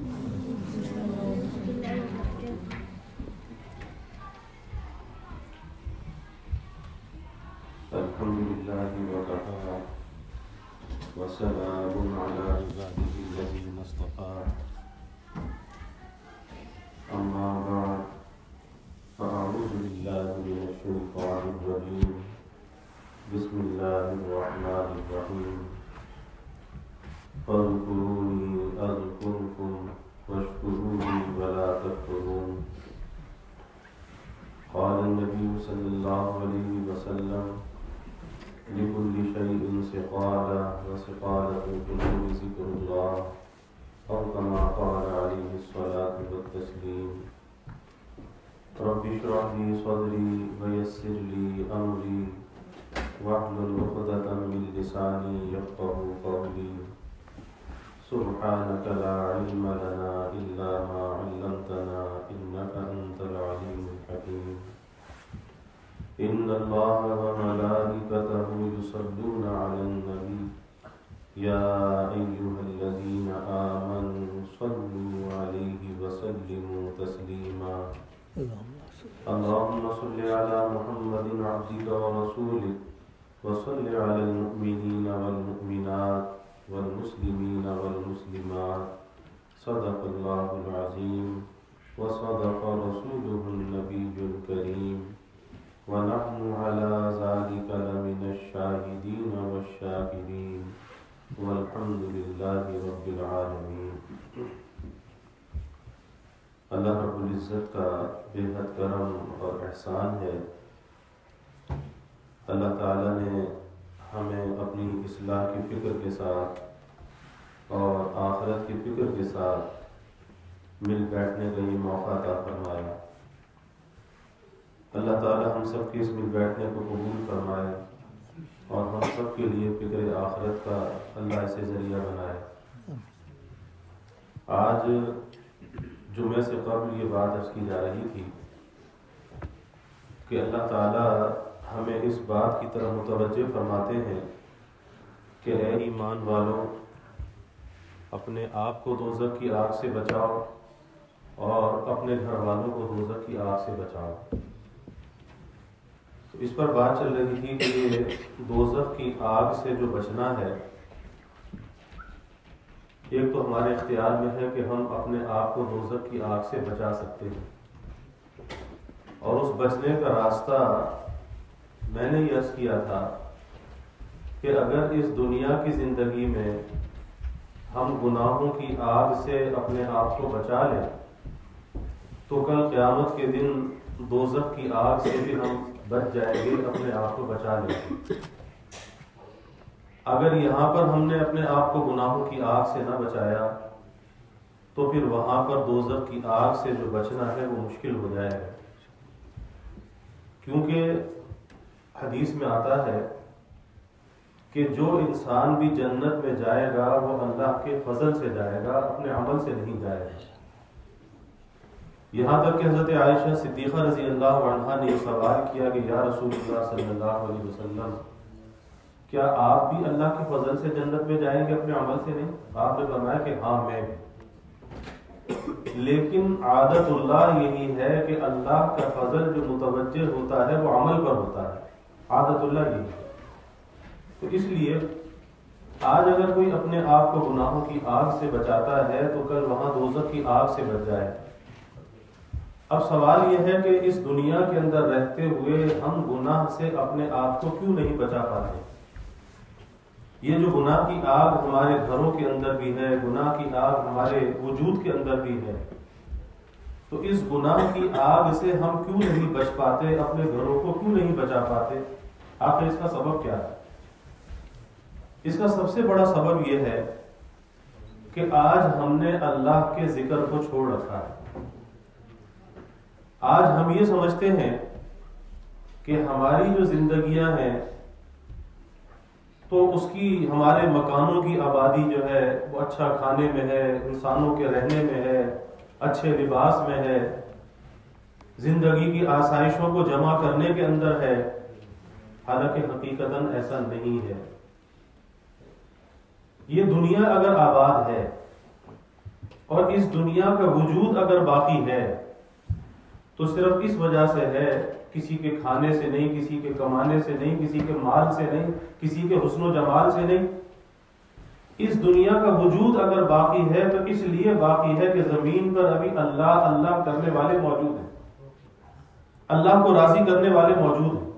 الحمد لله وكفى وسلام على عباده الذين اصطفى أما بعد فأعوذ بالله من الشيطان الرجيم بسم الله الرحمن الرحيم فاذكروني أذكركم واشكروا لي ولا تكفرون قال النبي صلى الله عليه وسلم لكل شيء سقالة وسقالة القلوب ذكر الله أو كما قال عليه الصلاة والتسليم رب اشرح لي صدري ويسر لي أمري واحلل عقدة من لساني يفقهوا قولي سبحانك لا علم لنا إلا ما علمتنا إنك أنت العليم الحكيم إن الله وملائكته يصلون على النبي يا أيها الذين آمنوا صلوا عليه وسلموا تسليما اللهم صل على محمد عبدك ورسولك وصل على المؤمنين والمؤمنات والمسلمين والمسلمات صدق الله العظيم وصدق رسوله النبي الكريم ونحن على ذلك لمن الشاهدين والشاكرين والحمد لله رب العالمين۔ اللہ رب العزت کا بے حد کرم اور احسان ہے۔ اللہ تعالیٰ نے ہمیں اپنی اصلاح کی فکر کے ساتھ اور آخرت کی فکر کے ساتھ مل بیٹھنے کا یہ موقع عطا فرمایا۔ اللہ تعالیٰ ہم سب کے اس مل بیٹھنے کو قبول فرمائے اور ہم سب کے لیے فکر آخرت کا اللہ اسے ذریعہ بنائے۔ آج جمعے سے قبل یہ بات عرض کی جا رہی تھی کہ اللہ تعالیٰ ہمیں اس بات کی طرف متوجہ فرماتے ہیں کہ اے ایمان والوں، اپنے آپ کو دوزخ کی آگ سے بچاؤ اور اپنے گھر والوں کو دوزخ کی آگ سے بچاؤ۔ تو اس پر بات چل رہی تھی کہ یہ دوزخ کی آگ سے جو بچنا ہے، ایک تو ہمارے اختیار میں ہے کہ ہم اپنے آپ کو دوزخ کی آگ سے بچا سکتے ہیں، اور اس بچنے کا راستہ میں نے یہ عرض کیا تھا کہ اگر اس دنیا کی زندگی میں ہم گناہوں کی آگ سے اپنے آپ کو بچا لیں تو کل قیامت کے دن دوزخ کی آگ سے بھی ہم بچ جائیں گے، اپنے آپ کو بچا لیں گے۔ اگر یہاں پر ہم نے اپنے آپ کو گناہوں کی آگ سے نہ بچایا تو پھر وہاں پر دوزخ کی آگ سے جو بچنا ہے وہ مشکل ہو جائے گا، کیونکہ حدیث میں آتا ہے کہ جو انسان بھی جنت میں جائے گا وہ اللہ کے فضل سے جائے گا، اپنے عمل سے نہیں جائے گا۔ یہاں تک کہ حضرت عائشہ صدیقہ رضی اللہ عنہا نے یہ سوال کیا کہ یا رسول اللہ صلی اللہ علیہ وسلم، کیا آپ بھی اللہ کے فضل سے جنت میں جائیں گے، اپنے عمل سے نہیں؟ آپ نے فرمایا کہ ہاں میں بھی، لیکن عادت اللہ یہی ہے کہ اللہ کا فضل جو متوجہ ہوتا ہے وہ عمل پر ہوتا ہے، عادت اللہ یہی ہے۔ تو اس لیے آج اگر کوئی اپنے آپ کو گناہوں کی آگ سے بچاتا ہے تو کل وہاں دوزخ کی آگ سے بچ جائے۔ اب سوال یہ ہے کہ اس دنیا کے اندر رہتے ہوئے ہم گناہ سے اپنے آپ کو کیوں نہیں بچا پاتے؟ یہ جو گناہ کی آگ ہمارے گھروں کے اندر بھی ہے، گناہ کی آگ ہمارے وجود کے اندر بھی ہے، تو اس گناہ کی آگ سے ہم کیوں نہیں بچ پاتے، اپنے گھروں کو کیوں نہیں بچا پاتے؟ آخر اس کا سبب کیا ہے؟ اس کا سب سے بڑا سبب یہ ہے کہ آج ہم نے اللہ کے ذکر کو چھوڑ رکھا ہے۔ آج ہم یہ سمجھتے ہیں کہ ہماری جو زندگیاں ہیں تو اس کی ہمارے مکانوں کی آبادی جو ہے وہ اچھا کھانے میں ہے، انسانوں کے رہنے میں ہے، اچھے لباس میں ہے، زندگی کی آسائشوں کو جمع کرنے کے اندر ہے، حالانکہ حقیقتاً ایسا نہیں ہے۔ یہ دنیا اگر آباد ہے، اور اس دنیا کا وجود اگر باقی ہے تو صرف اس وجہ سے ہے، کسی کے کھانے سے نہیں، کسی کے کمانے سے نہیں، کسی کے مال سے نہیں، کسی کے حسن و جمال سے نہیں۔ اس دنیا کا وجود اگر باقی ہے تو اس لیے باقی ہے کہ زمین پر ابھی اللہ اللہ کرنے والے موجود ہیں، اللہ کو راضی کرنے والے موجود ہیں،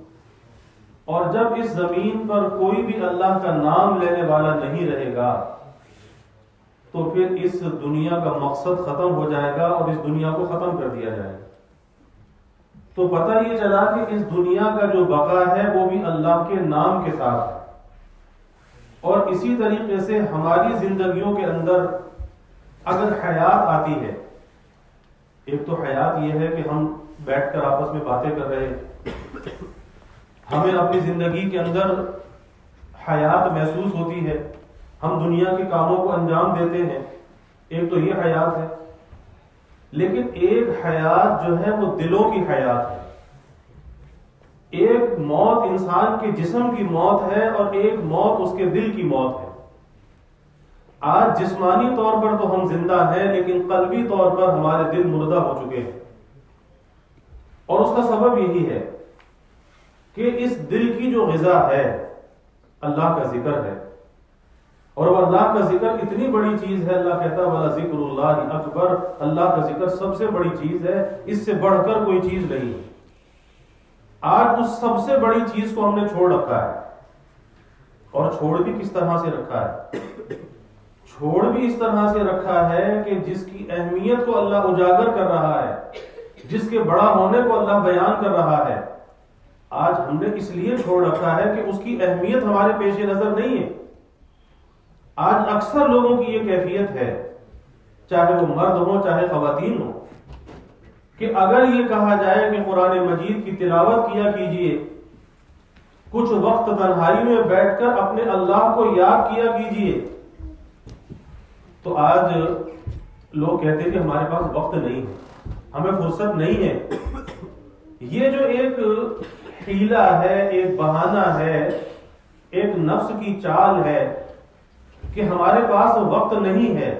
اور جب اس زمین پر کوئی بھی اللہ کا نام لینے والا نہیں رہے گا تو پھر اس دنیا کا مقصد ختم ہو جائے گا اور اس دنیا کو ختم کر دیا جائے گا۔ تو پتہ یہ چلا کہ اس دنیا کا جو بقا ہے وہ بھی اللہ کے نام کے ساتھ ہے۔ اور اسی طریقے سے ہماری زندگیوں کے اندر اگر حیات آتی ہے، ایک تو حیات یہ ہے کہ ہم بیٹھ کر آپس میں باتیں کر رہے ہیں، ہمیں اپنی زندگی کے اندر حیات محسوس ہوتی ہے، ہم دنیا کے کاموں کو انجام دیتے ہیں، ایک تو یہ حیات ہے۔ لیکن ایک حیات جو ہے وہ دلوں کی حیات ہے۔ ایک موت انسان کے جسم کی موت ہے اور ایک موت اس کے دل کی موت ہے۔ آج جسمانی طور پر تو ہم زندہ ہیں لیکن قلبی طور پر ہمارے دل مردہ ہو چکے ہیں، اور اس کا سبب یہی ہے کہ اس دل کی جو غذا ہے اللہ کا ذکر ہے، اور وہ اللہ کا ذکر اتنی بڑی چیز ہے، اللہ کہتا ہے وَلَا ذِكْرُ اللَّهِ أَكْبَرُ، اللہ کا ذکر سب سے بڑی چیز ہے، اس سے بڑھ کر کوئی چیز نہیں ہے۔ آج اس سب سے بڑی چیز کو ہم نے چھوڑ رکھا ہے، اور چھوڑ بھی کس طرح سے رکھا ہے؟ چھوڑ بھی اس طرح سے رکھا ہے کہ جس کی اہمیت کو اللہ اجاگر کر رہا ہے، جس کے بڑا ہونے کو اللہ بیان کر رہا ہے، آج ہم نے اس لیے چھوڑ رکھا ہے کہ اس کی اہمیت ہمارے پیش نظر نہیں ہے۔ آج اکثر لوگوں کی یہ کیفیت ہے، چاہے وہ مرد ہوں چاہے خواتین ہوں، کہ اگر یہ کہا جائے کہ قرآن مجید کی تلاوت کیا کیجئے، کچھ وقت تنہائی میں بیٹھ کر اپنے اللہ کو یاد کیا کیجئے، تو آج لوگ کہتے ہیں کہ ہمارے پاس وقت نہیں ہے، ہمیں فرصت نہیں ہے۔ یہ جو ایک حیلہ ہے، ایک بہانہ ہے، ایک نفس کی چال ہے کہ ہمارے پاس وقت نہیں ہے،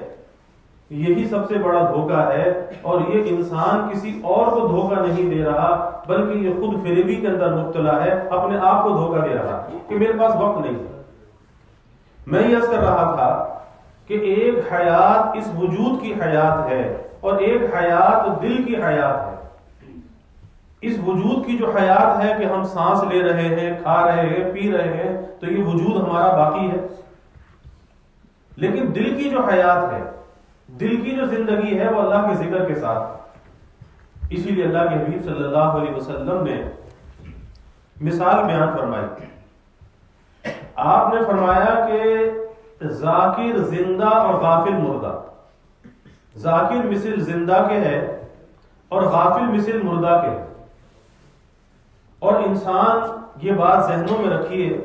یہی سب سے بڑا دھوکہ ہے۔ اور یہ انسان کسی اور کو دھوکہ نہیں دے رہا بلکہ یہ خود فریبی کے اندر مبتلا ہے، اپنے آپ کو دھوکہ دے رہا کہ میرے پاس وقت نہیں ہے۔ میں یہ عرض کر رہا تھا کہ ایک حیات اس وجود کی حیات ہے اور ایک حیات دل کی حیات ہے۔ اس وجود کی جو حیات ہے کہ ہم سانس لے رہے ہیں، کھا رہے ہیں، پی رہے ہیں، تو یہ وجود ہمارا باقی ہے۔ لیکن دل کی جو حیات ہے، دل کی جو زندگی ہے وہ اللہ کے ذکر کے ساتھ۔ اسی لیے اللہ کے حبیب صلی اللہ علیہ وسلم نے مثال بیان فرمائی۔ آپ نے فرمایا کہ ذاکر زندہ اور غافل مردہ، ذاکر مثل زندہ کے ہے اور غافل مثل مردہ کے ہے۔ اور انسان یہ بات ذہنوں میں رکھیے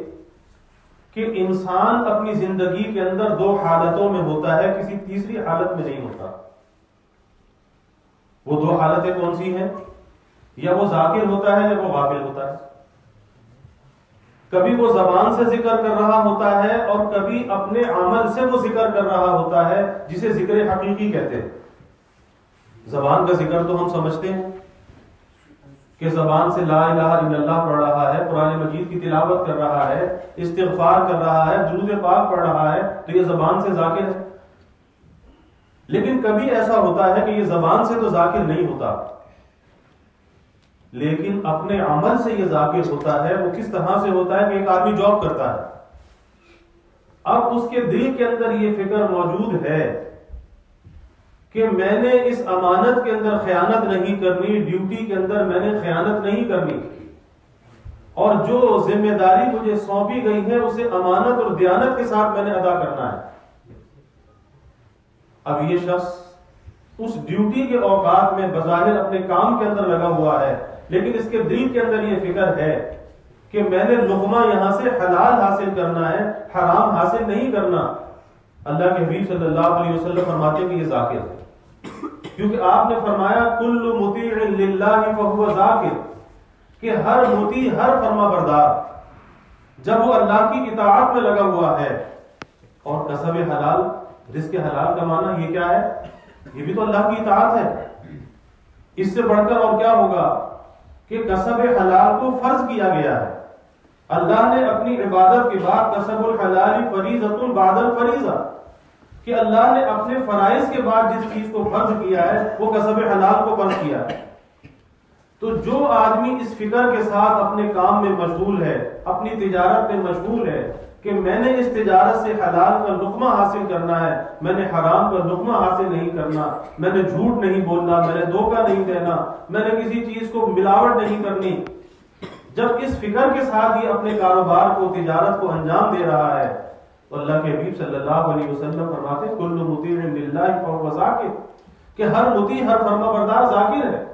کہ انسان اپنی زندگی کے اندر دو حالتوں میں ہوتا ہے، کسی تیسری حالت میں نہیں ہوتا۔ وہ دو حالتیں کون سی ہیں؟ یا وہ ذاکر ہوتا ہے یا وہ غافل ہوتا ہے۔ کبھی وہ زبان سے ذکر کر رہا ہوتا ہے اور کبھی اپنے عمل سے وہ ذکر کر رہا ہوتا ہے، جسے ذکر حقیقی کہتے ہیں۔ زبان کا ذکر تو ہم سمجھتے ہیں کہ زبان سے لا الہ الا اللہ پڑھ رہا ہے، قرآن مجید کی تلاوت کر رہا ہے، استغفار کر رہا ہے، درود پاک پڑھ رہا ہے، تو یہ زبان سے ذاکر ہے۔ لیکن کبھی ایسا ہوتا ہے کہ یہ زبان سے تو ذاکر نہیں ہوتا، لیکن اپنے عمل سے یہ ذاکر ہوتا ہے۔ وہ کس طرح سے ہوتا ہے کہ ایک آدمی جاب کرتا ہے، اب اس کے دل کے اندر یہ فکر موجود ہے کہ میں نے اس امانت کے اندر خیانت نہیں کرنی، ڈیوٹی کے اندر میں نے خیانت نہیں کرنی، اور جو ذمہ داری مجھے سونپی گئی ہے اسے امانت اور دیانت کے ساتھ میں نے ادا کرنا ہے۔ اب یہ شخص اس ڈیوٹی کے اوقات میں بظاہر اپنے کام کے اندر لگا ہوا ہے، لیکن اس کے دل کے اندر یہ فکر ہے کہ میں نے لقمہ یہاں سے حلال حاصل کرنا ہے، حرام حاصل نہیں کرنا۔ اللہ کے حبیب صلی اللہ علیہ وسلم فرماتے ہیں کہ یہ ذاکر ہے، کیونکہ آپ نے فرمایا کل مطیع للہ فہو ذاکر، کہ ہر مطیع، ہر فرما بردار جب وہ اللہ کی اطاعت میں لگا ہوا ہے۔ اور کسب حلال، رزق حلال کا معنی یہ کیا ہے یہ بھی تو اللہ کی اطاعت ہے. اس سے بڑھ کر اور کیا ہوگا کہ کسب حلال کو فرض کیا گیا ہے. اللہ نے اپنی عبادت کے بعد کسب الحلال فریضۃ بعد الفریضہ کہ اللہ نے اپنے فرائض کے بعد جس چیز کو فرض کیا ہے وہ کسب حلال کو فرض کیا ہے. تو جو آدمی اس فکر کے ساتھ اپنے کام میں مشغول ہے, اپنی تجارت میں مشغول ہے کہ میں نے اس تجارت سے حلال کا لقمہ حاصل کرنا ہے, میں نے حرام کا لقمہ حاصل نہیں کرنا, میں نے جھوٹ نہیں بولنا, میں نے دھوکہ نہیں دینا, میں نے کسی چیز کو ملاوٹ نہیں کرنی, جب اس فکر کے ساتھ ہی اپنے کاروبار کو, تجارت کو انجام دے رہا ہے تو اللہ کے حبیب صلی اللہ علیہ وسلم فرماتے ہیں کل مطیع للہ فہو ذاکر, کہ ہر مطیع, ہر فرما بردار ذاکر ہے.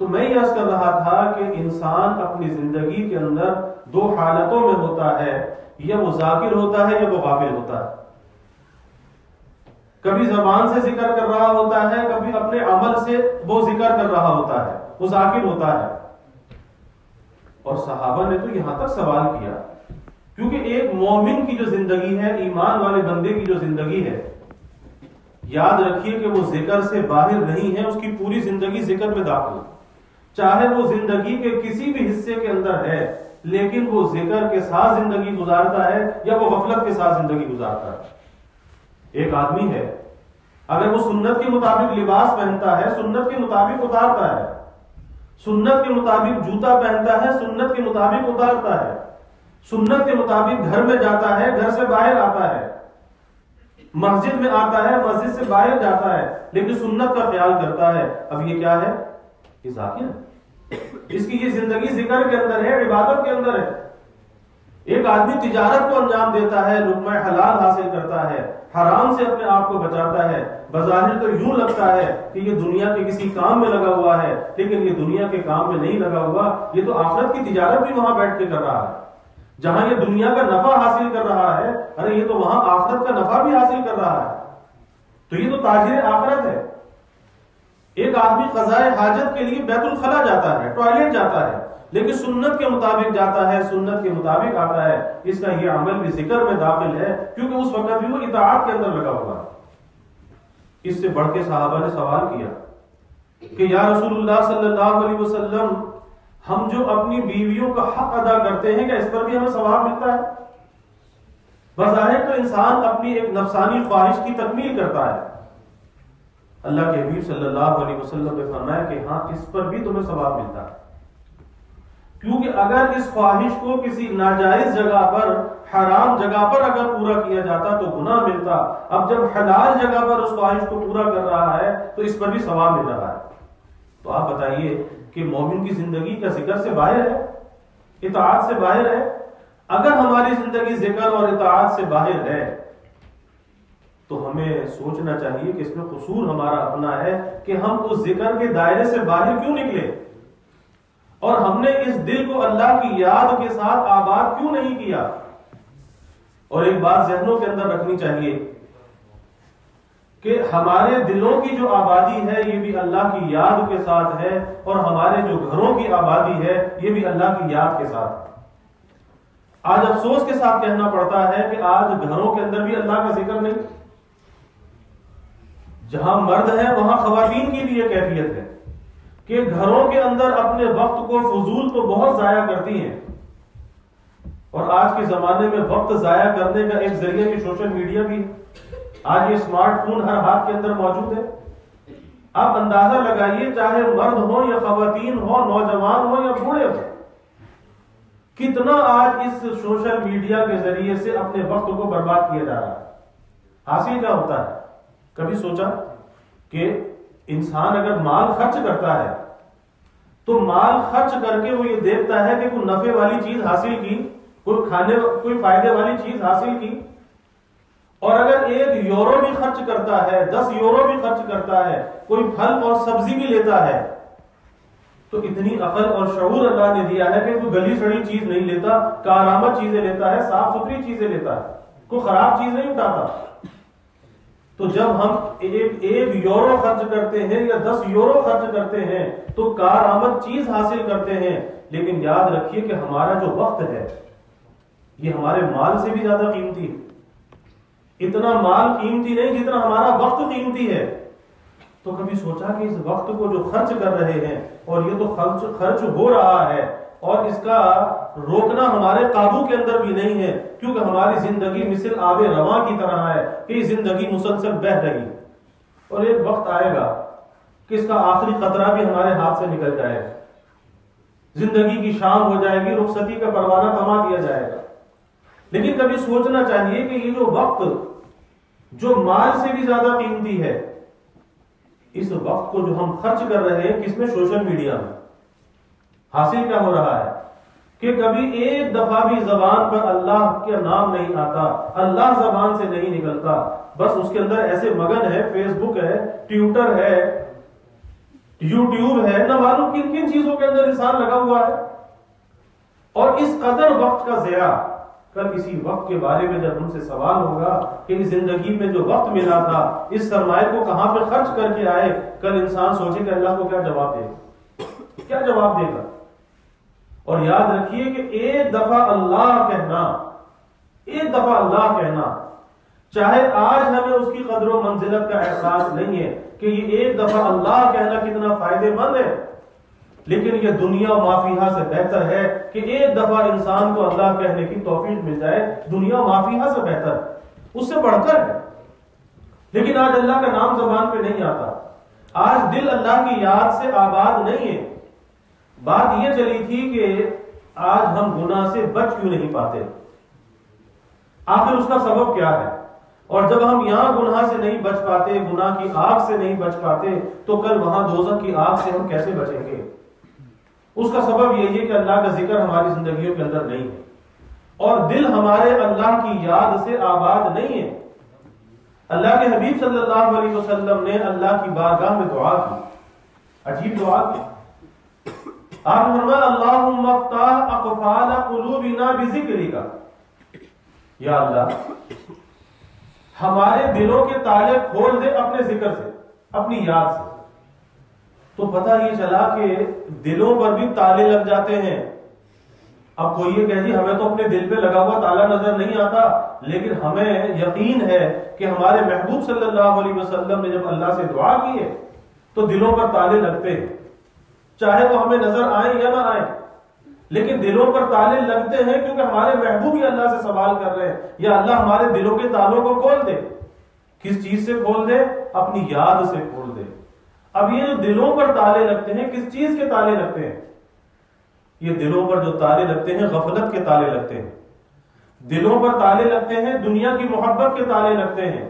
تو میں یہ عرض کر رہا تھا کہ انسان اپنی زندگی کے اندر دو حالتوں میں ہوتا ہے, یا وہ ذاکر ہوتا ہے یا وہ غافل ہوتا ہے. کبھی زبان سے ذکر کر رہا ہوتا ہے, کبھی اپنے عمل سے وہ ذکر کر رہا ہوتا ہے, وہ ذاکر ہوتا ہے. اور صحابہ نے تو یہاں تک سوال کیا, کیونکہ ایک مومن کی جو زندگی ہے, ایمان والے بندے کی جو زندگی ہے, یاد رکھیے کہ وہ ذکر سے باہر نہیں ہے, اس کی پوری زندگی ذکر میں داخل ہے. چاہے وہ زندگی کے کسی بھی حصے کے اندر ہے لیکن وہ ذکر کے ساتھ زندگی گزارتا ہے یا وہ غفلت کے ساتھ زندگی گزارتا ہے. ایک آدمی ہے, اگر وہ سنت کے مطابق لباس پہنتا ہے, سنت کے مطابق اتارتا ہے, سنت کے مطابق جوتا پہنتا ہے, سنت کے مطابق اتارتا ہے, سنت کے مطابق گھر میں جاتا ہے, گھر سے باہر آتا ہے, مسجد میں آتا ہے, مسجد سے باہر جاتا ہے, لیکن سنت کا خیال کرتا ہے, اب یہ کیا ہے؟ یہ ذاکر ہے. اس کی یہ زندگی ذکر کے اندر ہے, عبادت کے اندر ہے. ایک آدمی تجارت کو انجام دیتا ہے, لقمہ حلال حاصل کرتا ہے, حرام سے اپنے آپ کو بچاتا ہے, بظاہر تو یوں لگتا ہے کہ یہ دنیا کے کسی کام میں لگا ہوا ہے, لیکن یہ دنیا کے کام میں نہیں لگا ہوا, یہ تو آخرت کی تجارت بھی وہاں بیٹھ کے کر رہا ہے. جہاں یہ دنیا کا نفع حاصل کر رہا ہے, ارے یہ تو وہاں آخرت کا نفع بھی حاصل کر رہا ہے. تو یہ تو تاجر آخرت ہے. ایک آدمی قضائے حاجت کے لیے بیت الخلا جاتا ہے, ٹوائلٹ جاتا ہے, لیکن سنت کے مطابق جاتا ہے, سنت کے مطابق آتا ہے, اس کا یہ عمل بھی ذکر میں داخل ہے کیونکہ اس وقت بھی وہ اطاعت کے اندر لگا ہوا ہے. اس سے بڑھ کے صحابہ نے سوال کیا کہ یا رسول اللہ صلی اللہ علیہ وسلم, ہم جو اپنی بیویوں کا حق ادا کرتے ہیں کیا اس پر بھی ہمیں ثواب ملتا ہے؟ بظاہر تو انسان اپنی ایک نفسانی خواہش کی تکمیل کرتا ہے. اللہ کے حبیب صلی اللہ علیہ وسلم نے فرمایا کہ ہاں اس پر بھی تمہیں ثواب ملتا ہے, کیونکہ اگر اس خواہش کو کسی ناجائز جگہ پر, حرام جگہ پر اگر پورا کیا جاتا تو گناہ ملتا. اب جب حلال جگہ پر اس خواہش کو پورا کر رہا ہے تو اس پر بھی ثواب مل رہا ہے. تو آپ بتائیے کہ مومن کی زندگی کا ذکر سے باہر ہے, اطاعت سے باہر ہے؟ اگر ہماری زندگی ذکر اور اطاعت سے باہر ہے تو ہمیں سوچنا چاہیے کہ اس میں قصور ہمارا اپنا ہے کہ ہم اس ذکر کے دائرے سے باہر کیوں نکلے, اور ہم نے اس دل کو اللہ کی یاد کے ساتھ آباد کیوں نہیں کیا. اور ایک بات ذہنوں کے اندر رکھنی چاہیے کہ ہمارے دلوں کی جو آبادی ہے یہ بھی اللہ کی یاد کے ساتھ ہے, اور ہمارے جو گھروں کی آبادی ہے یہ بھی اللہ کی یاد کے ساتھ ہے. آج افسوس کے ساتھ کہنا پڑتا ہے کہ آج گھروں کے اندر بھی اللہ کا ذکر نہیں. جہاں مرد ہیں وہاں خواتین کی بھی یہ کیفیت ہے کہ گھروں کے اندر اپنے وقت کو فضول تو بہت ضائع کرتی ہیں, اور آج کے زمانے میں وقت ضائع کرنے کا ایک ذریعہ بھی سوشل میڈیا بھی ہے. آج یہ اسمارٹ فون ہر ہاتھ کے اندر موجود ہے. آپ اندازہ لگائیے, چاہے مرد ہو یا خواتین ہو, نوجوان ہو یا بوڑھے ہو, کتنا آج اس سوشل میڈیا کے ذریعے سے اپنے وقت کو برباد کیا جا رہا ہے. حاصل کیا ہوتا ہے؟ کبھی سوچا کہ انسان اگر مال خرچ کرتا ہے تو مال خرچ کر کے وہ یہ دیکھتا ہے کہ کوئی نفع والی چیز حاصل کی, کوئی فائدے والی چیز حاصل کی, اور اگر 1 یورو بھی خرچ کرتا ہے, 10 یورو بھی خرچ کرتا ہے, کوئی پھل اور سبزی بھی لیتا ہے, تو اتنی عقل اور شعور اللہ نے دیا ہے کہ کوئی گلی سڑی چیز نہیں لیتا, کارآمد چیزیں لیتا ہے, صاف ستھری چیزیں لیتا ہے, کوئی خراب چیز نہیں اٹھاتا. تو جب ہم 1 یورو خرچ کرتے ہیں یا 10 یورو خرچ کرتے ہیں تو کارآمد چیز حاصل کرتے ہیں, لیکن یاد رکھیے کہ ہمارا جو وقت ہے یہ ہمارے مال سے بھی زیادہ قیمتی ہے. اتنا مال قیمتی نہیں جتنا ہمارا وقت قیمتی ہے. تو کبھی سوچا کہ اس وقت کو جو خرچ کر رہے ہیں، اور یہ تو خرچ ہو رہا ہے اور اس کا روکنا ہمارے قابو کے اندر بھی نہیں ہے، کیونکہ ہماری زندگی مثل آب رواں کی طرح ہے کہ یہ زندگی مسلسل بہہ رہی ہے، اور ایک وقت آئے گا کہ اس کا آخری قطرہ بھی ہمارے ہاتھ سے نکل جائے گا، زندگی کی شام ہو جائے گی، رخصتی کا پروانہ تھما دیا جائے گا۔ لیکن کبھی سوچنا چاہیے کہ یہ جو وقت جو مال سے بھی زیادہ قیمتی ہے، اس وقت کو جو ہم خرچ کر رہے ہیں کس میں؟ سوشل میڈیا میں۔ حاصل کیا ہو رہا ہے کہ کبھی ایک دفعہ بھی زبان پر اللہ کا نام نہیں آتا، اللہ زبان سے نہیں نکلتا، بس اس کے اندر ایسے مگن ہے، فیس بک ہے، ٹویٹر ہے، یوٹیوب ہے، نہ معلوم کن کن چیزوں کے اندر انسان لگا ہوا ہے۔ اور اس قدر وقت کا ضیاع، کل اسی وقت کے بارے میں جب ہم سے سوال ہوگا کہ اس زندگی میں جو وقت ملا تھا، اس سرمایہ کو کہاں پہ خرچ کر کے آئے، کل انسان سوچے کہ اللہ کو کیا جواب دے گا، کیا جواب دے گا۔ اور یاد رکھیے کہ ایک دفعہ اللہ کہنا، ایک دفعہ اللہ کہنا، چاہے آج ہمیں اس کی قدر و منزلت کا احساس نہیں ہے کہ یہ ایک دفعہ اللہ کہنا کتنا فائدے مند ہے، لیکن یہ دنیا و ما فیہا سے بہتر ہے کہ ایک دفعہ انسان کو اللہ کہنے کی توفیق مل جائے، دنیا و ما فیہا سے بہتر ہے، اس سے بڑھ کر ہے۔ لیکن آج اللہ کا نام زبان پہ نہیں آتا، آج دل اللہ کی یاد سے آباد نہیں ہے۔ بات یہ چلی تھی کہ آج ہم گناہ سے بچ کیوں نہیں پاتے، آخر اس کا سبب کیا ہے؟ اور جب ہم یہاں گناہ سے نہیں بچ پاتے، گناہ کی آگ سے نہیں بچ پاتے، تو کل وہاں دوزخ کی آگ سے ہم کیسے بچیں گے؟ اس کا سبب یہی ہے کہ اللہ کا ذکر ہماری زندگیوں کے اندر نہیں ہے، اور دل ہمارے اللہ کی یاد سے آباد نہیں ہے۔ اللہ کے حبیب صلی اللہ علیہ وسلم نے اللہ کی بارگاہ میں دعا کی، عجیب دعا کی۔ آپ نے فرمایا اللہم افتح اقفال قلوبنا بذکرک، یا اللہ ہمارے دلوں کے تالے کھول دے اپنے ذکر سے، اپنی یاد سے۔ تو پتہ یہ چلا کہ دلوں پر بھی تالے لگ جاتے ہیں۔ اب کوئی یہ کہہ جی ہمیں تو اپنے دل پہ لگا ہوا تالا نظر نہیں آتا، لیکن ہمیں یقین ہے کہ ہمارے محبوب صلی اللہ علیہ وسلم نے جب اللہ سے دعا کی ہے تو دلوں پر تالے لگتے ہیں، چاہے وہ ہمیں نظر آئیں یا نہ آئیں، لیکن دلوں پر تالے لگتے ہیں کیونکہ ہمارے محبوب ہی اللہ سے سوال کر رہے ہیں، یا اللہ ہمارے دلوں کے تالوں کو کھول دے۔ کس چیز سے کھول دے؟ اپنی یاد سے کھول دے۔ اب یہ جو دلوں پر تالے لگتے ہیں، کس چیز کے تالے لگتے ہیں؟ یہ دلوں پر جو تالے لگتے ہیں غفلت کے تالے لگتے ہیں، دلوں پر تالے لگتے ہیں دنیا کی محبت کے تالے لگتے ہیں،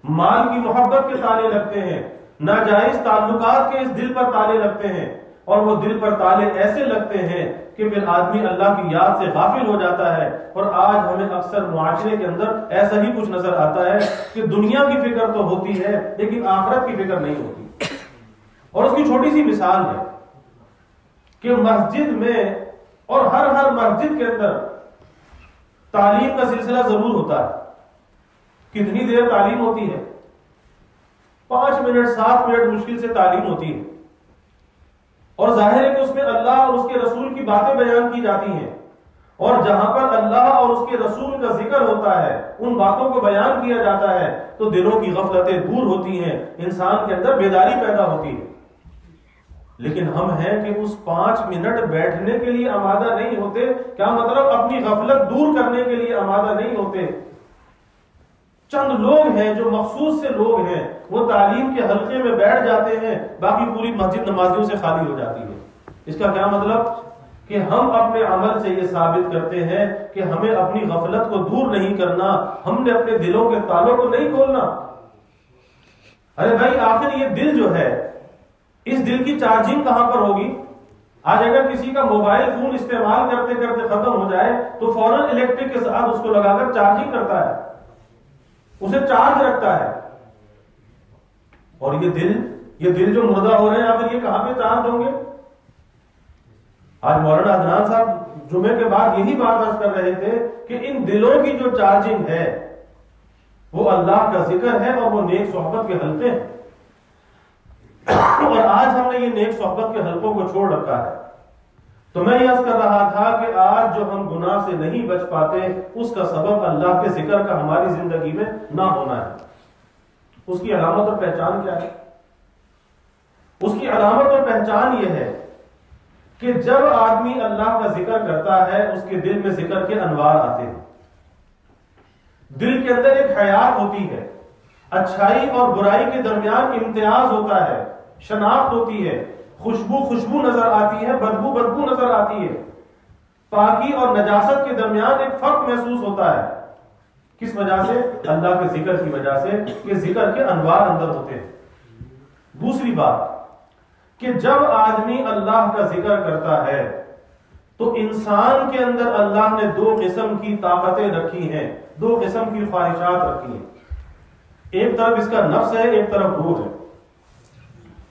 مال کی محبت کے تالے لگتے ہیں، ناجائز تعلقات کے اس دل پر تالے لگتے ہیں، اور وہ دل پر تالے ایسے لگتے ہیں کہ پھر آدمی اللہ کی یاد سے غافل ہو جاتا ہے۔ اور آج ہمیں اکثر معاشرے کے اندر ایسا ہی کچھ نظر آتا ہے کہ دنیا کی فکر تو ہوتی ہے لیکن آخرت کی فکر نہیں ہوتی۔ اور اس کی چھوٹی سی مثال ہے کہ مسجد میں اور ہر مسجد کے اندر تعلیم کا سلسلہ ضرور ہوتا ہے۔ کتنی دیر تعلیم ہوتی ہے؟ 5 منٹ 7 منٹ مشکل سے تعلیم ہوتی ہے، اور ظاہر ہے کہ اس میں اللہ اور اس کے رسول کی باتیں بیان کی جاتی ہیں، اور جہاں پر اللہ اور اس کے رسول کا ذکر ہوتا ہے، ان باتوں کو بیان کیا جاتا ہے، تو دلوں کی غفلتیں دور ہوتی ہیں، انسان کے اندر بیداری پیدا ہوتی ہے۔ لیکن ہم ہیں کہ اس 5 منٹ بیٹھنے کے لیے آمادہ نہیں ہوتے، کیا مطلب اپنی غفلت دور کرنے کے لیے آمادہ نہیں ہوتے۔ چند لوگ ہیں جو مخصوص سے لوگ ہیں، وہ تعلیم کے حلقے میں بیٹھ جاتے ہیں، باقی پوری مسجد نمازیوں سے خالی ہو جاتی ہے۔ اس کا کیا مطلب؟ کہ ہم اپنے عمل سے یہ ثابت کرتے ہیں کہ ہمیں اپنی غفلت کو دور نہیں کرنا، ہم نے اپنے دلوں کے تالوں کو نہیں کھولنا۔ ارے بھائی آخر یہ دل جو ہے، اس دل کی چارجنگ کہاں پر ہوگی؟ آج اگر کسی کا موبائل فون استعمال کرتے کرتے ختم ہو جائے تو فوراً الیکٹرک کے ساتھ اس کو لگا کر چارجنگ کرتا ہے، اسے چارج رکھتا ہے۔ اور یہ دل جو مردہ ہو رہے ہیں، آخر یہ کہاں پہ چارج ہوں گے؟ آج مولانا عدنان صاحب جمعے کے بعد یہی بات عرض کر رہے تھے کہ ان دلوں کی جو چارجنگ ہے وہ اللہ کا ذکر ہے اور وہ نیک صحبت کے حلقے ہیں، اور آج ہم نے یہ نیک صحبت کے حلقوں کو چھوڑ رکھا ہے۔ تو میں یہ عرض کر رہا تھا کہ آج جو ہم گناہ سے نہیں بچ پاتے، اس کا سبب اللہ کے ذکر کا ہماری زندگی میں نہ ہونا ہے۔ اس کی علامت اور پہچان کیا ہے؟ اس کی علامت اور پہچان یہ ہے کہ جب آدمی اللہ کا ذکر کرتا ہے اس کے دل میں ذکر کے انوار آتے ہیں، دل کے اندر ایک حیات ہوتی ہے، اچھائی اور برائی کے درمیان امتیاز ہوتا ہے، شناخت ہوتی ہے، خوشبو نظر آتی ہے، بدبو نظر آتی ہے، پاکی اور نجاست کے درمیان ایک فرق محسوس ہوتا ہے۔ کس وجہ سے؟ اللہ کے ذکر کی وجہ سے کہ ذکر کے انوار اندر ہوتے ہیں۔ دوسری بات کہ جب آدمی اللہ کا ذکر کرتا ہے تو انسان کے اندر اللہ نے دو قسم کی طاقتیں رکھی ہیں، دو قسم کی خواہشات رکھی ہیں، ایک طرف اس کا نفس ہے، ایک طرف روح ہے۔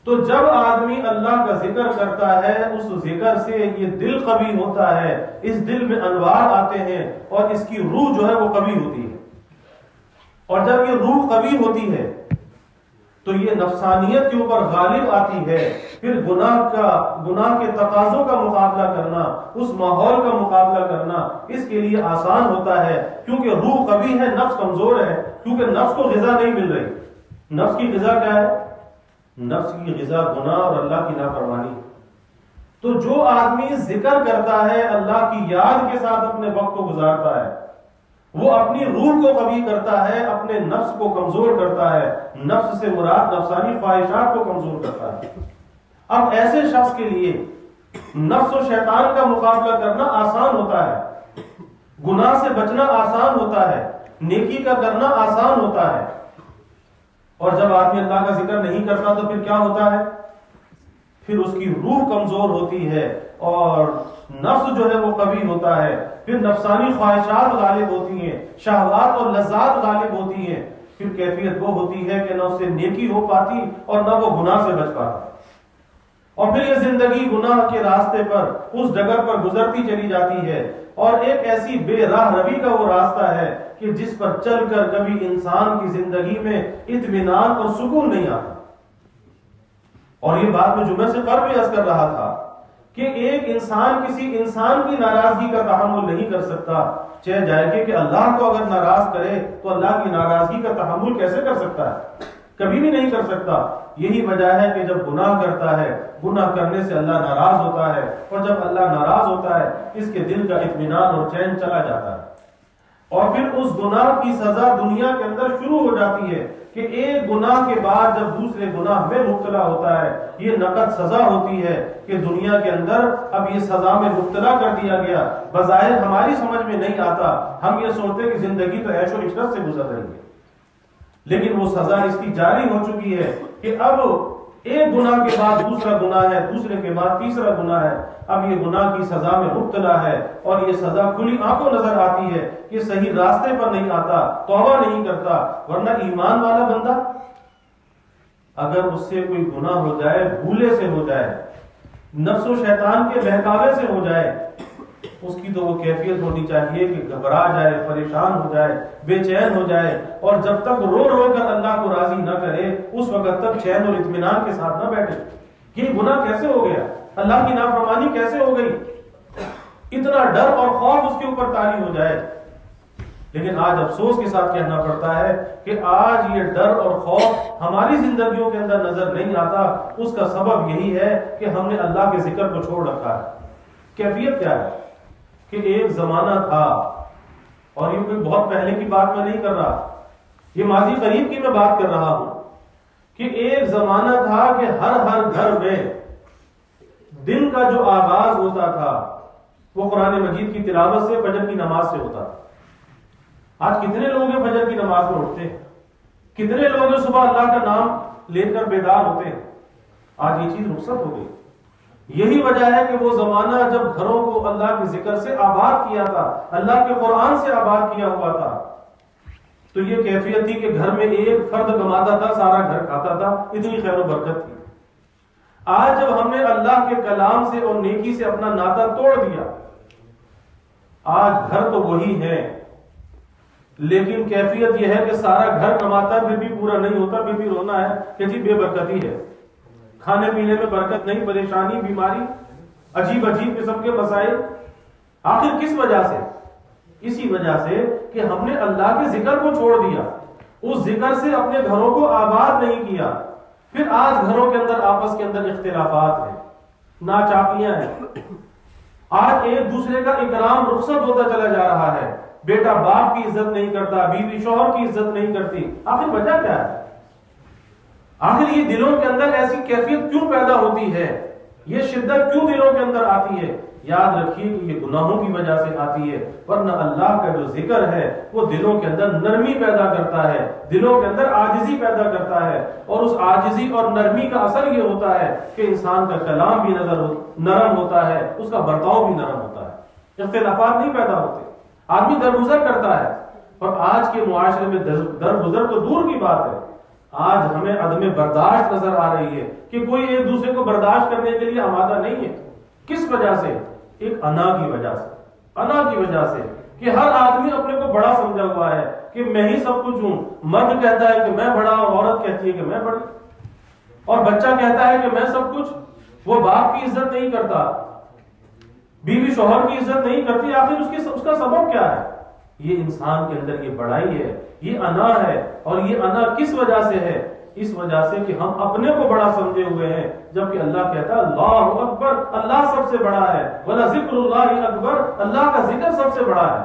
تو جب آدمی اللہ کا ذکر کرتا ہے اس ذکر سے یہ دل قوی ہوتا ہے، اس دل میں انوار آتے ہیں اور اس کی روح جو ہے وہ قوی ہوتی ہے، اور جب یہ روح قوی ہوتی ہے تو یہ نفسانیت کے اوپر غالب آتی ہے، پھر گناہ کے تقاضوں کا مقابلہ کرنا، اس ماحول کا مقابلہ کرنا اس کے لیے آسان ہوتا ہے، کیونکہ روح قوی ہے، نفس کمزور ہے، کیونکہ نفس کو غذا نہیں مل رہی۔ نفس کی غذا کیا ہے؟ نفس کی غذا گناہ اور اللہ کی نافرمانی۔ تو جو آدمی ذکر کرتا ہے، اللہ کی یاد کے ساتھ اپنے وقت کو گزارتا ہے، وہ اپنی روح کو قوی کرتا ہے، اپنے نفس کو کمزور کرتا ہے، نفس سے مراد نفسانی خواہشات کو کمزور کرتا ہے۔ اب ایسے شخص کے لیے نفس و شیطان کا مقابلہ کرنا آسان ہوتا ہے، گناہ سے بچنا آسان ہوتا ہے، نیکی کا کرنا آسان ہوتا ہے۔ اور جب آدمی اللہ کا ذکر نہیں کرتا تو پھر کیا ہوتا ہے؟ پھر اس کی روح کمزور ہوتی ہے اور نفس جو ہے وہ قوی ہوتا ہے، پھر نفسانی خواہشات غالب ہوتی ہیں، شہوات اور لذات غالب ہوتی ہیں، پھر کیفیت وہ ہوتی ہے کہ نہ اس سے نیکی ہو پاتی اور نہ وہ گناہ سے بچ پاتا، اور پھر یہ زندگی گناہ کے راستے پر اس ڈگر پر گزرتی چلی جاتی ہے، اور ایک ایسی بے راہ روی کا وہ راستہ ہے کہ جس پر چل کر کبھی انسان کی زندگی میں اطمینان اور سکون نہیں آتا۔ اور یہ بات میں جمعے سے قبل بھی عرض کر رہا تھا کہ ایک انسان کسی انسان کی ناراضگی کا تحمل نہیں کر سکتا، چاہے جائے کہ اللہ کو اگر ناراض کرے تو اللہ کی ناراضگی کا تحمل کیسے کر سکتا ہے؟ کبھی بھی نہیں کر سکتا۔ یہی وجہ ہے کہ جب گناہ کرتا ہے، گناہ کرنے سے اللہ ناراض ہوتا ہے، اور جب اللہ ناراض ہوتا ہے اس کے دل کا اطمینان اور چین چلا جاتا ہے، اور پھر اس گناہ کی سزا دنیا کے اندر شروع ہو جاتی ہے کہ ایک گناہ کے بعد جب دوسرے گناہ میں مبتلا ہوتا ہے، یہ نقد سزا ہوتی ہے کہ دنیا کے اندر اب یہ سزا میں مبتلا کر دیا گیا۔ بظاہر ہماری سمجھ میں نہیں آتا، ہم یہ سوچتے کہ زندگی تو عیش و عشرت سے گزر رہی ہے، لیکن وہ سزا اس کی جاری ہو چکی ہے کہ اب ایک گناہ کے بعد دوسرا گناہ ہے، دوسرے کے بعد تیسرا گناہ ہے، اب یہ گناہ کی سزا میں مبتلا ہے، اور یہ سزا کھلی آنکھوں نظر آتی ہے کہ صحیح راستے پر نہیں آتا، توبہ نہیں کرتا۔ ورنہ ایمان والا بندہ اگر اس سے کوئی گناہ ہو جائے، بھولے سے ہو جائے، نفس و شیطان کے بہکاوے سے ہو جائے، اس کی تو وہ کیفیت ہونی چاہیے کہ گھبرا جائے، پریشان ہو جائے، بے چین ہو جائے، اور جب تک رو رو کر اللہ کو راضی نہ کرے اس وقت تک چین اور اطمینان کے ساتھ نہ بیٹھے۔ یہ گناہ کیسے ہو گیا؟ اللہ کی نافرمانی کیسے ہو گئی؟ اتنا ڈر اور خوف اس کے اوپر طاری ہو جائے۔ لیکن آج افسوس کے ساتھ کہنا پڑتا ہے کہ آج یہ ڈر اور خوف ہماری زندگیوں کے اندر نظر نہیں آتا۔ اس کا سبب یہی ہے کہ ہم نے اللہ کے ذکر کو چھوڑ رکھا ہے۔ کیفیت کیا ہے کہ ایک زمانہ تھا، اور یہ کوئی بہت پہلے کی بات میں نہیں کر رہا، یہ ماضی قریب کی میں بات کر رہا ہوں، کہ ایک زمانہ تھا کہ ہر گھر میں دن کا جو آغاز ہوتا تھا وہ قرآن مجید کی تلاوت سے، فجر کی نماز سے ہوتا تھا۔ آج کتنے لوگ ہیں فجر کی نماز میں اٹھتے ہیں؟ کتنے لوگ ہیں صبح اللہ کا نام لے کر بیدار ہوتے ہیں؟ آج یہ چیز رخصت ہو گئی۔ یہی وجہ ہے کہ وہ زمانہ جب گھروں کو اللہ کے ذکر سے آباد کیا تھا، اللہ کے قرآن سے آباد کیا ہوا تھا، تو یہ کیفیت تھی کہ گھر میں ایک فرد کماتا تھا، سارا گھر کھاتا تھا، اتنی خیر و برکت تھی۔ آج جب ہم نے اللہ کے کلام سے اور نیکی سے اپنا ناطہ توڑ دیا، آج گھر تو وہی ہے، لیکن کیفیت یہ ہے کہ سارا گھر کماتا ہے پھر بھی پورا نہیں ہوتا، پھر بھی رونا ہے کہ جی بے برکتی ہے، کھانے پینے میں برکت نہیں، پریشانی، بیماری، عجیب قسم کے مسائل۔ آخر کس وجہ سے؟ اسی وجہ سے کہ ہم نے اللہ کے ذکر کو چھوڑ دیا، اس ذکر سے اپنے گھروں کو آباد نہیں کیا۔ پھر آج گھروں کے اندر آپس کے اندر اختلافات ہیں، ناچاکیاں ہیں، آج ایک دوسرے کا اکرام رخصت ہوتا چلا جا رہا ہے، بیٹا باپ کی عزت نہیں کرتا، بیوی شوہر کی عزت نہیں کرتی. آخر وجہ کیا ہے؟ آخر یہ دلوں کے اندر ایسی کیفیت کیوں پیدا ہوتی ہے؟ یہ شدت کیوں دلوں کے اندر آتی ہے؟ یاد رکھیے کہ یہ گناہوں کی وجہ سے آتی ہے، ورنہ اللہ کا جو ذکر ہے وہ دلوں کے اندر نرمی پیدا کرتا ہے، دلوں کے اندر عاجزی پیدا کرتا ہے، اور اس عاجزی اور نرمی کا اثر یہ ہوتا ہے کہ انسان کا کلام بھی نرم ہوتا ہے، اس کا برتاؤ بھی نرم ہوتا ہے، اختلافات نہیں پیدا ہوتے، آدمی درگزر کرتا ہے. اور آج کے معاشرے میں درگزر تو دور کی بات ہے، آج ہمیں عدم برداشت نظر آ رہی ہے کہ کوئی ایک دوسرے کو برداشت کرنے کے لیے آمادہ نہیں ہے. کس وجہ سے؟ ایک انا کی وجہ سے، انا کی وجہ سے کہ ہر آدمی اپنے کو بڑا سمجھا ہوا ہے کہ میں ہی سب کچھ ہوں. مرد کہتا ہے کہ میں بڑا، اور عورت کہتی ہے کہ میں بڑی، اور بچہ کہتا ہے کہ میں سب کچھ. وہ باپ کی عزت نہیں کرتا، بیوی شوہر کی عزت نہیں کرتی. آخر اس کا سبب کیا ہے؟ یہ انسان کے اندر یہ بڑائی ہے، یہ انا ہے. اور یہ انا کس وجہ سے ہے؟ اس وجہ سے کہ ہم اپنے کو بڑا سمجھے ہوئے ہیں، جبکہ اللہ کہتا ہے اللہ اکبر، اللہ سب سے بڑا ہے، وَلَذِكْرُ اللَّهِ اکبر، اللہ کا ذکر سب سے بڑا ہے.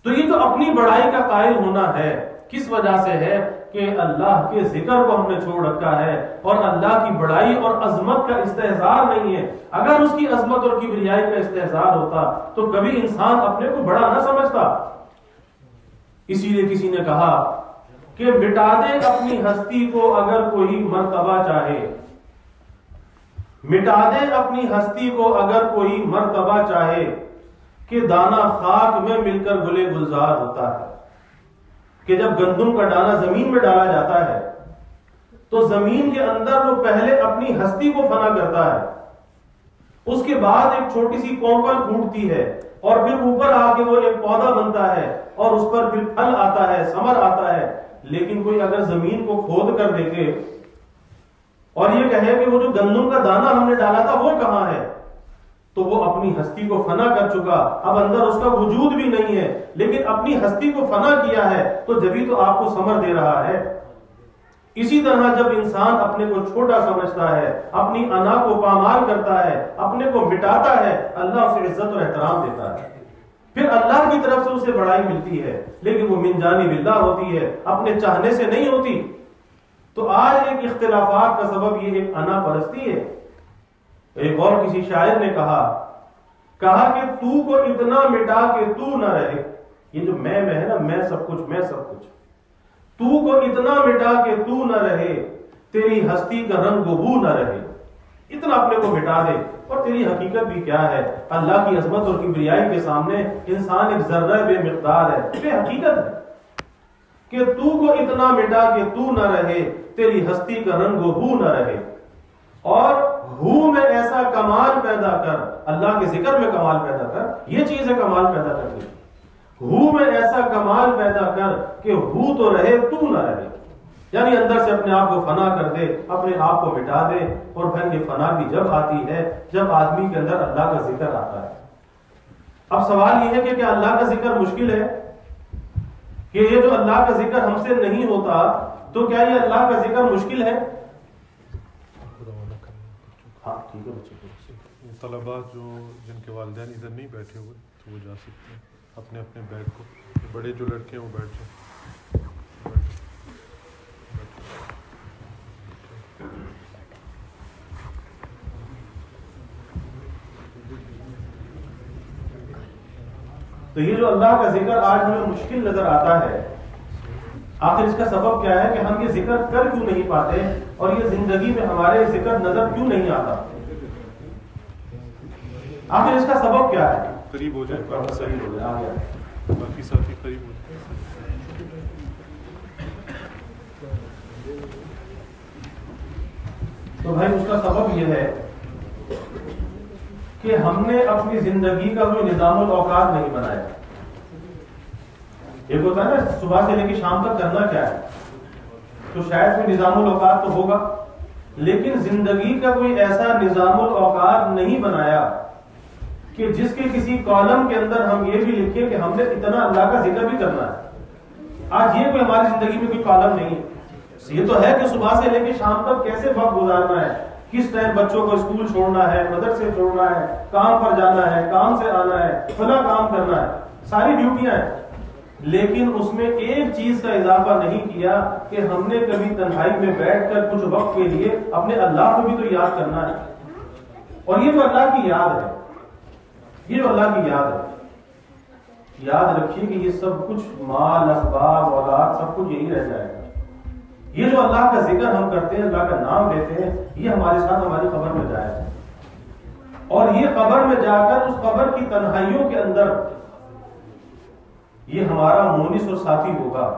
تو یہ جو اپنی بڑائی کا قائل ہونا ہے کس وجہ سے ہے؟ کہ اللہ کے ذکر کو ہم نے چھوڑ رکھا ہے، اور اللہ کی بڑائی اور عظمت کا استحضار نہیں ہے. اگر اس کی عظمت اور کبریائی کا استحضار ہوتا تو کبھی انسان اپنے کو بڑا نہ سمجھتا. اسی لیے کسی نے کہا کہ مٹا دے اپنی ہستی کو اگر کوئی مرتبہ چاہے، مٹا دے اپنی ہستی کو اگر کوئی مرتبہ چاہے، کہ دانہ خاک میں مل کر گلے گلزار ہوتا ہے. کہ جب گندم کا دانہ زمین میں ڈالا جاتا ہے تو زمین کے اندر وہ پہلے اپنی ہستی کو فنا کرتا ہے، اس کے بعد ایک چھوٹی سی کونپل پھوٹتی ہے، اور پھر اوپر آ کے وہ ایک پودا بنتا ہے، اور اس پر پھر پھل آتا ہے، ثمر آتا ہے. لیکن کوئی اگر زمین کو کھود کر دیکھے اور یہ کہے کہ وہ جو گندم کا دانہ ہم نے ڈالا تھا وہ کہاں ہے، تو وہ اپنی ہستی کو فنا کر چکا، اب اندر اس کا وجود بھی نہیں ہے. لیکن اپنی ہستی کو فنا کیا ہے تو جبھی تو آپ کو ثمر دے رہا ہے. اسی طرح جب انسان اپنے کو چھوٹا سمجھتا ہے، اپنی انا کو پامال کرتا ہے، اپنے کو مٹاتا ہے، اللہ اسے عزت و احترام دیتا ہے. پھر اللہ کی طرف سے اسے بڑائی ملتی ہے، لیکن وہ من جانب اللہ ہوتی ہے، اپنے چاہنے سے نہیں ہوتی. تو آج ایک اختلافات کا سبب یہ ایک انا پرستی ہے. ایک اور کسی شاعر نے کہا کہ تو کو اتنا مٹا کہ تو نہ رہے. یہ جو میں ہے نا، میں سب کچھ، میں سب کچھ، تو کو اتنا مٹا کہ تو نہ رہے، تیری ہستی کا رنگ و بو نہ رہے. اتنا اپنے کو مٹا دے، اور تیری حقیقت بھی کیا ہے؟ اللہ کی عظمت اور کبریائی کے سامنے انسان ایک ذرہ بے مقدار ہے، بے حقیقت ہے. کہ تو کو اتنا مٹا کہ تو نہ رہے، تیری ہستی کا رنگ و بو نہ رہے. اور ہو میں ایسا کمال پیدا کر، اللہ کے ذکر میں کمال پیدا کر. یہ چیز ہے کمال پیدا کرنے. ہو میں ایسا کمال پیدا کر کہ ہو تو رہے تو نہ رہے. یعنی اندر سے اپنے آپ کو فنا کر دے، اپنے آپ کو مٹا دے. اور پھر یہ فنا بھی جب آتی ہے جب آدمی کے اندر اللہ کا ذکر آتا ہے. اب سوال یہ ہے کہ کیا اللہ کا ذکر مشکل ہے؟ کہ یہ جو اللہ کا ذکر ہم سے نہیں ہوتا تو کیا یہ اللہ کا ذکر مشکل ہے؟ ہاں ٹھیک ہے بچے. طلباء جو جن کے والدین ادھر نہیں بیٹھے ہوئے تو وہ جا سکتے ہیں اپنے اپنے بیگ کو. بڑے جو لڑکے ہیں وہ بیٹھ جائیں. تو یہ جو اللہ کا ذکر آج ہمیں مشکل نظر آتا ہے، آخر اس کا سبب کیا ہے کہ ہم یہ ذکر کر کیوں نہیں پاتے، اور یہ زندگی میں ہمارے ذکر نظر کیوں نہیں آتا؟ آخر اس کا سبب کیا ہے؟ قریب ہو جائے، صحیح ہو جائے، آ گیا باقی ساتھی قریب ہو جائے. تو بھائی اس کا سبب یہ ہے کہ ہم نے اپنی زندگی کا کوئی نظام الاوقات نہیں بنایا. ایک ہوتا ہے نا صبح سے لے کے شام تک کرنا کیا ہے، تو شاید کوئی نظام الاوقات تو ہوگا، لیکن زندگی کا کوئی ایسا نظام الاوقات نہیں بنایا کہ جس کے کسی کالم کے اندر ہم یہ بھی لکھیں کہ ہم نے اتنا اللہ کا ذکر بھی کرنا ہے. آج یہ کوئی ہماری زندگی میں کوئی کالم نہیں ہے. یہ تو ہے کہ صبح سے لے کے شام تک کیسے وقت گزارنا ہے، کس ٹائم بچوں کو اسکول چھوڑنا ہے، مدرسے چھوڑنا ہے، کام پر جانا ہے، کام سے آنا ہے، فلاں کام کرنا ہے، ساری ڈیوٹیاں ہیں. لیکن اس میں ایک چیز کا اضافہ نہیں کیا کہ ہم نے کبھی تنہائی میں بیٹھ کر کچھ وقت کے لیے اپنے اللہ کو بھی تو یاد کرنا ہے. اور یہ تو اللہ کی یاد ہے، یہ جو اللہ کی یاد ہے. یاد رکھیے کہ یہ سب کچھ مال، اسباب، اولاد، سب کچھ یہی رہ جائے گا. یہ جو اللہ کا ذکر ہم کرتے ہیں، اللہ کا نام لیتے ہیں، یہ ہمارے ساتھ ہماری قبر میں جائے گا. اور یہ قبر میں جا کر اس قبر کی تنہائیوں کے اندر یہ ہمارا مونس اور ساتھی ہوگا.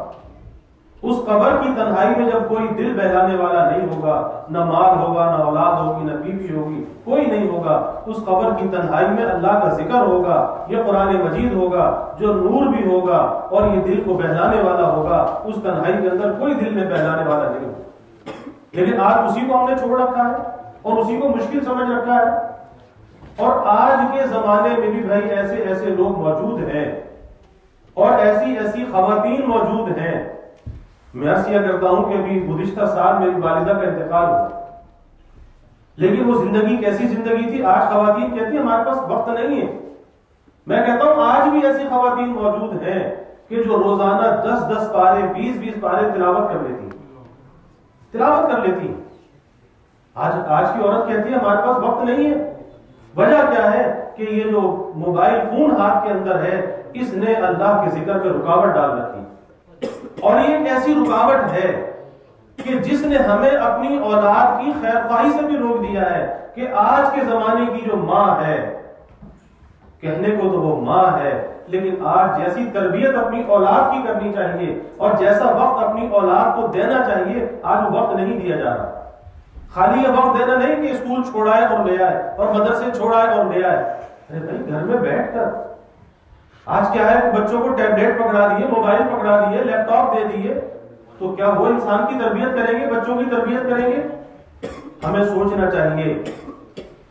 اس قبر کی تنہائی میں جب کوئی دل بہلانے والا نہیں ہوگا، نہ مال ہوگا، نہ اولاد ہوگی، نہ بیوی ہوگی، کوئی نہیں ہوگا. اس قبر کی تنہائی میں اللہ کا ذکر ہوگا، یہ قرآن مجید ہوگا جو نور بھی ہوگا اور یہ دل کو بہلانے والا ہوگا. اس تنہائی کے اندر کوئی دل میں بہلانے والا نہیں ہوگا. لیکن آج اسی کو ہم نے چھوڑ رکھا ہے اور اسی کو مشکل سمجھ رکھا ہے. اور آج کے زمانے میں بھی بھائی ایسے ایسے لوگ موجود ہیں اور ایسی ایسی خواتین موجود ہیں. میں عرض کرتا ہوں کہ ابھی گزشتہ سال میری والدہ کا انتقال ہوا، لیکن وہ زندگی کیسی زندگی تھی. آج خواتین کہتی ہیں ہمارے پاس وقت نہیں ہے. میں کہتا ہوں آج بھی ایسی خواتین موجود ہیں کہ جو روزانہ 10 پارے 20 پارے تلاوت کر لیتی. آج کی عورت کہتی ہے ہمارے پاس وقت نہیں ہے. وجہ کیا ہے کہ یہ جو موبائل فون ہاتھ کے اندر ہے، اس نے اللہ کے ذکر میں رکاوٹ ڈال رکھی. اور یہ ایک ایسی رکاوٹ ہے کہ جس نے ہمیں اپنی اولاد کی خیر خواہی سے بھی روک دیا ہے. کہ آج کے زمانے کی جو ماں ہے، کہنے کو تو وہ ماں ہے، لیکن آج جیسی تربیت اپنی اولاد کی کرنی چاہیے اور جیسا وقت اپنی اولاد کو دینا چاہیے، آج وہ وقت نہیں دیا جا رہا. خالی یہ وقت دینا نہیں کہ اسکول چھوڑائے اور لے آئے اور مدرسے چھوڑائے اور لے آئے. ارے بھائی گھر میں بیٹھ کر آج کیا ہے، بچوں کو ٹیبلیٹ پکڑا دیے، موبائل پکڑا دیے، لیپ ٹاپ دے دیے، تو کیا وہ انسان کی تربیت کریں گے، بچوں کی تربیت کریں گے؟ ہمیں سوچنا چاہیے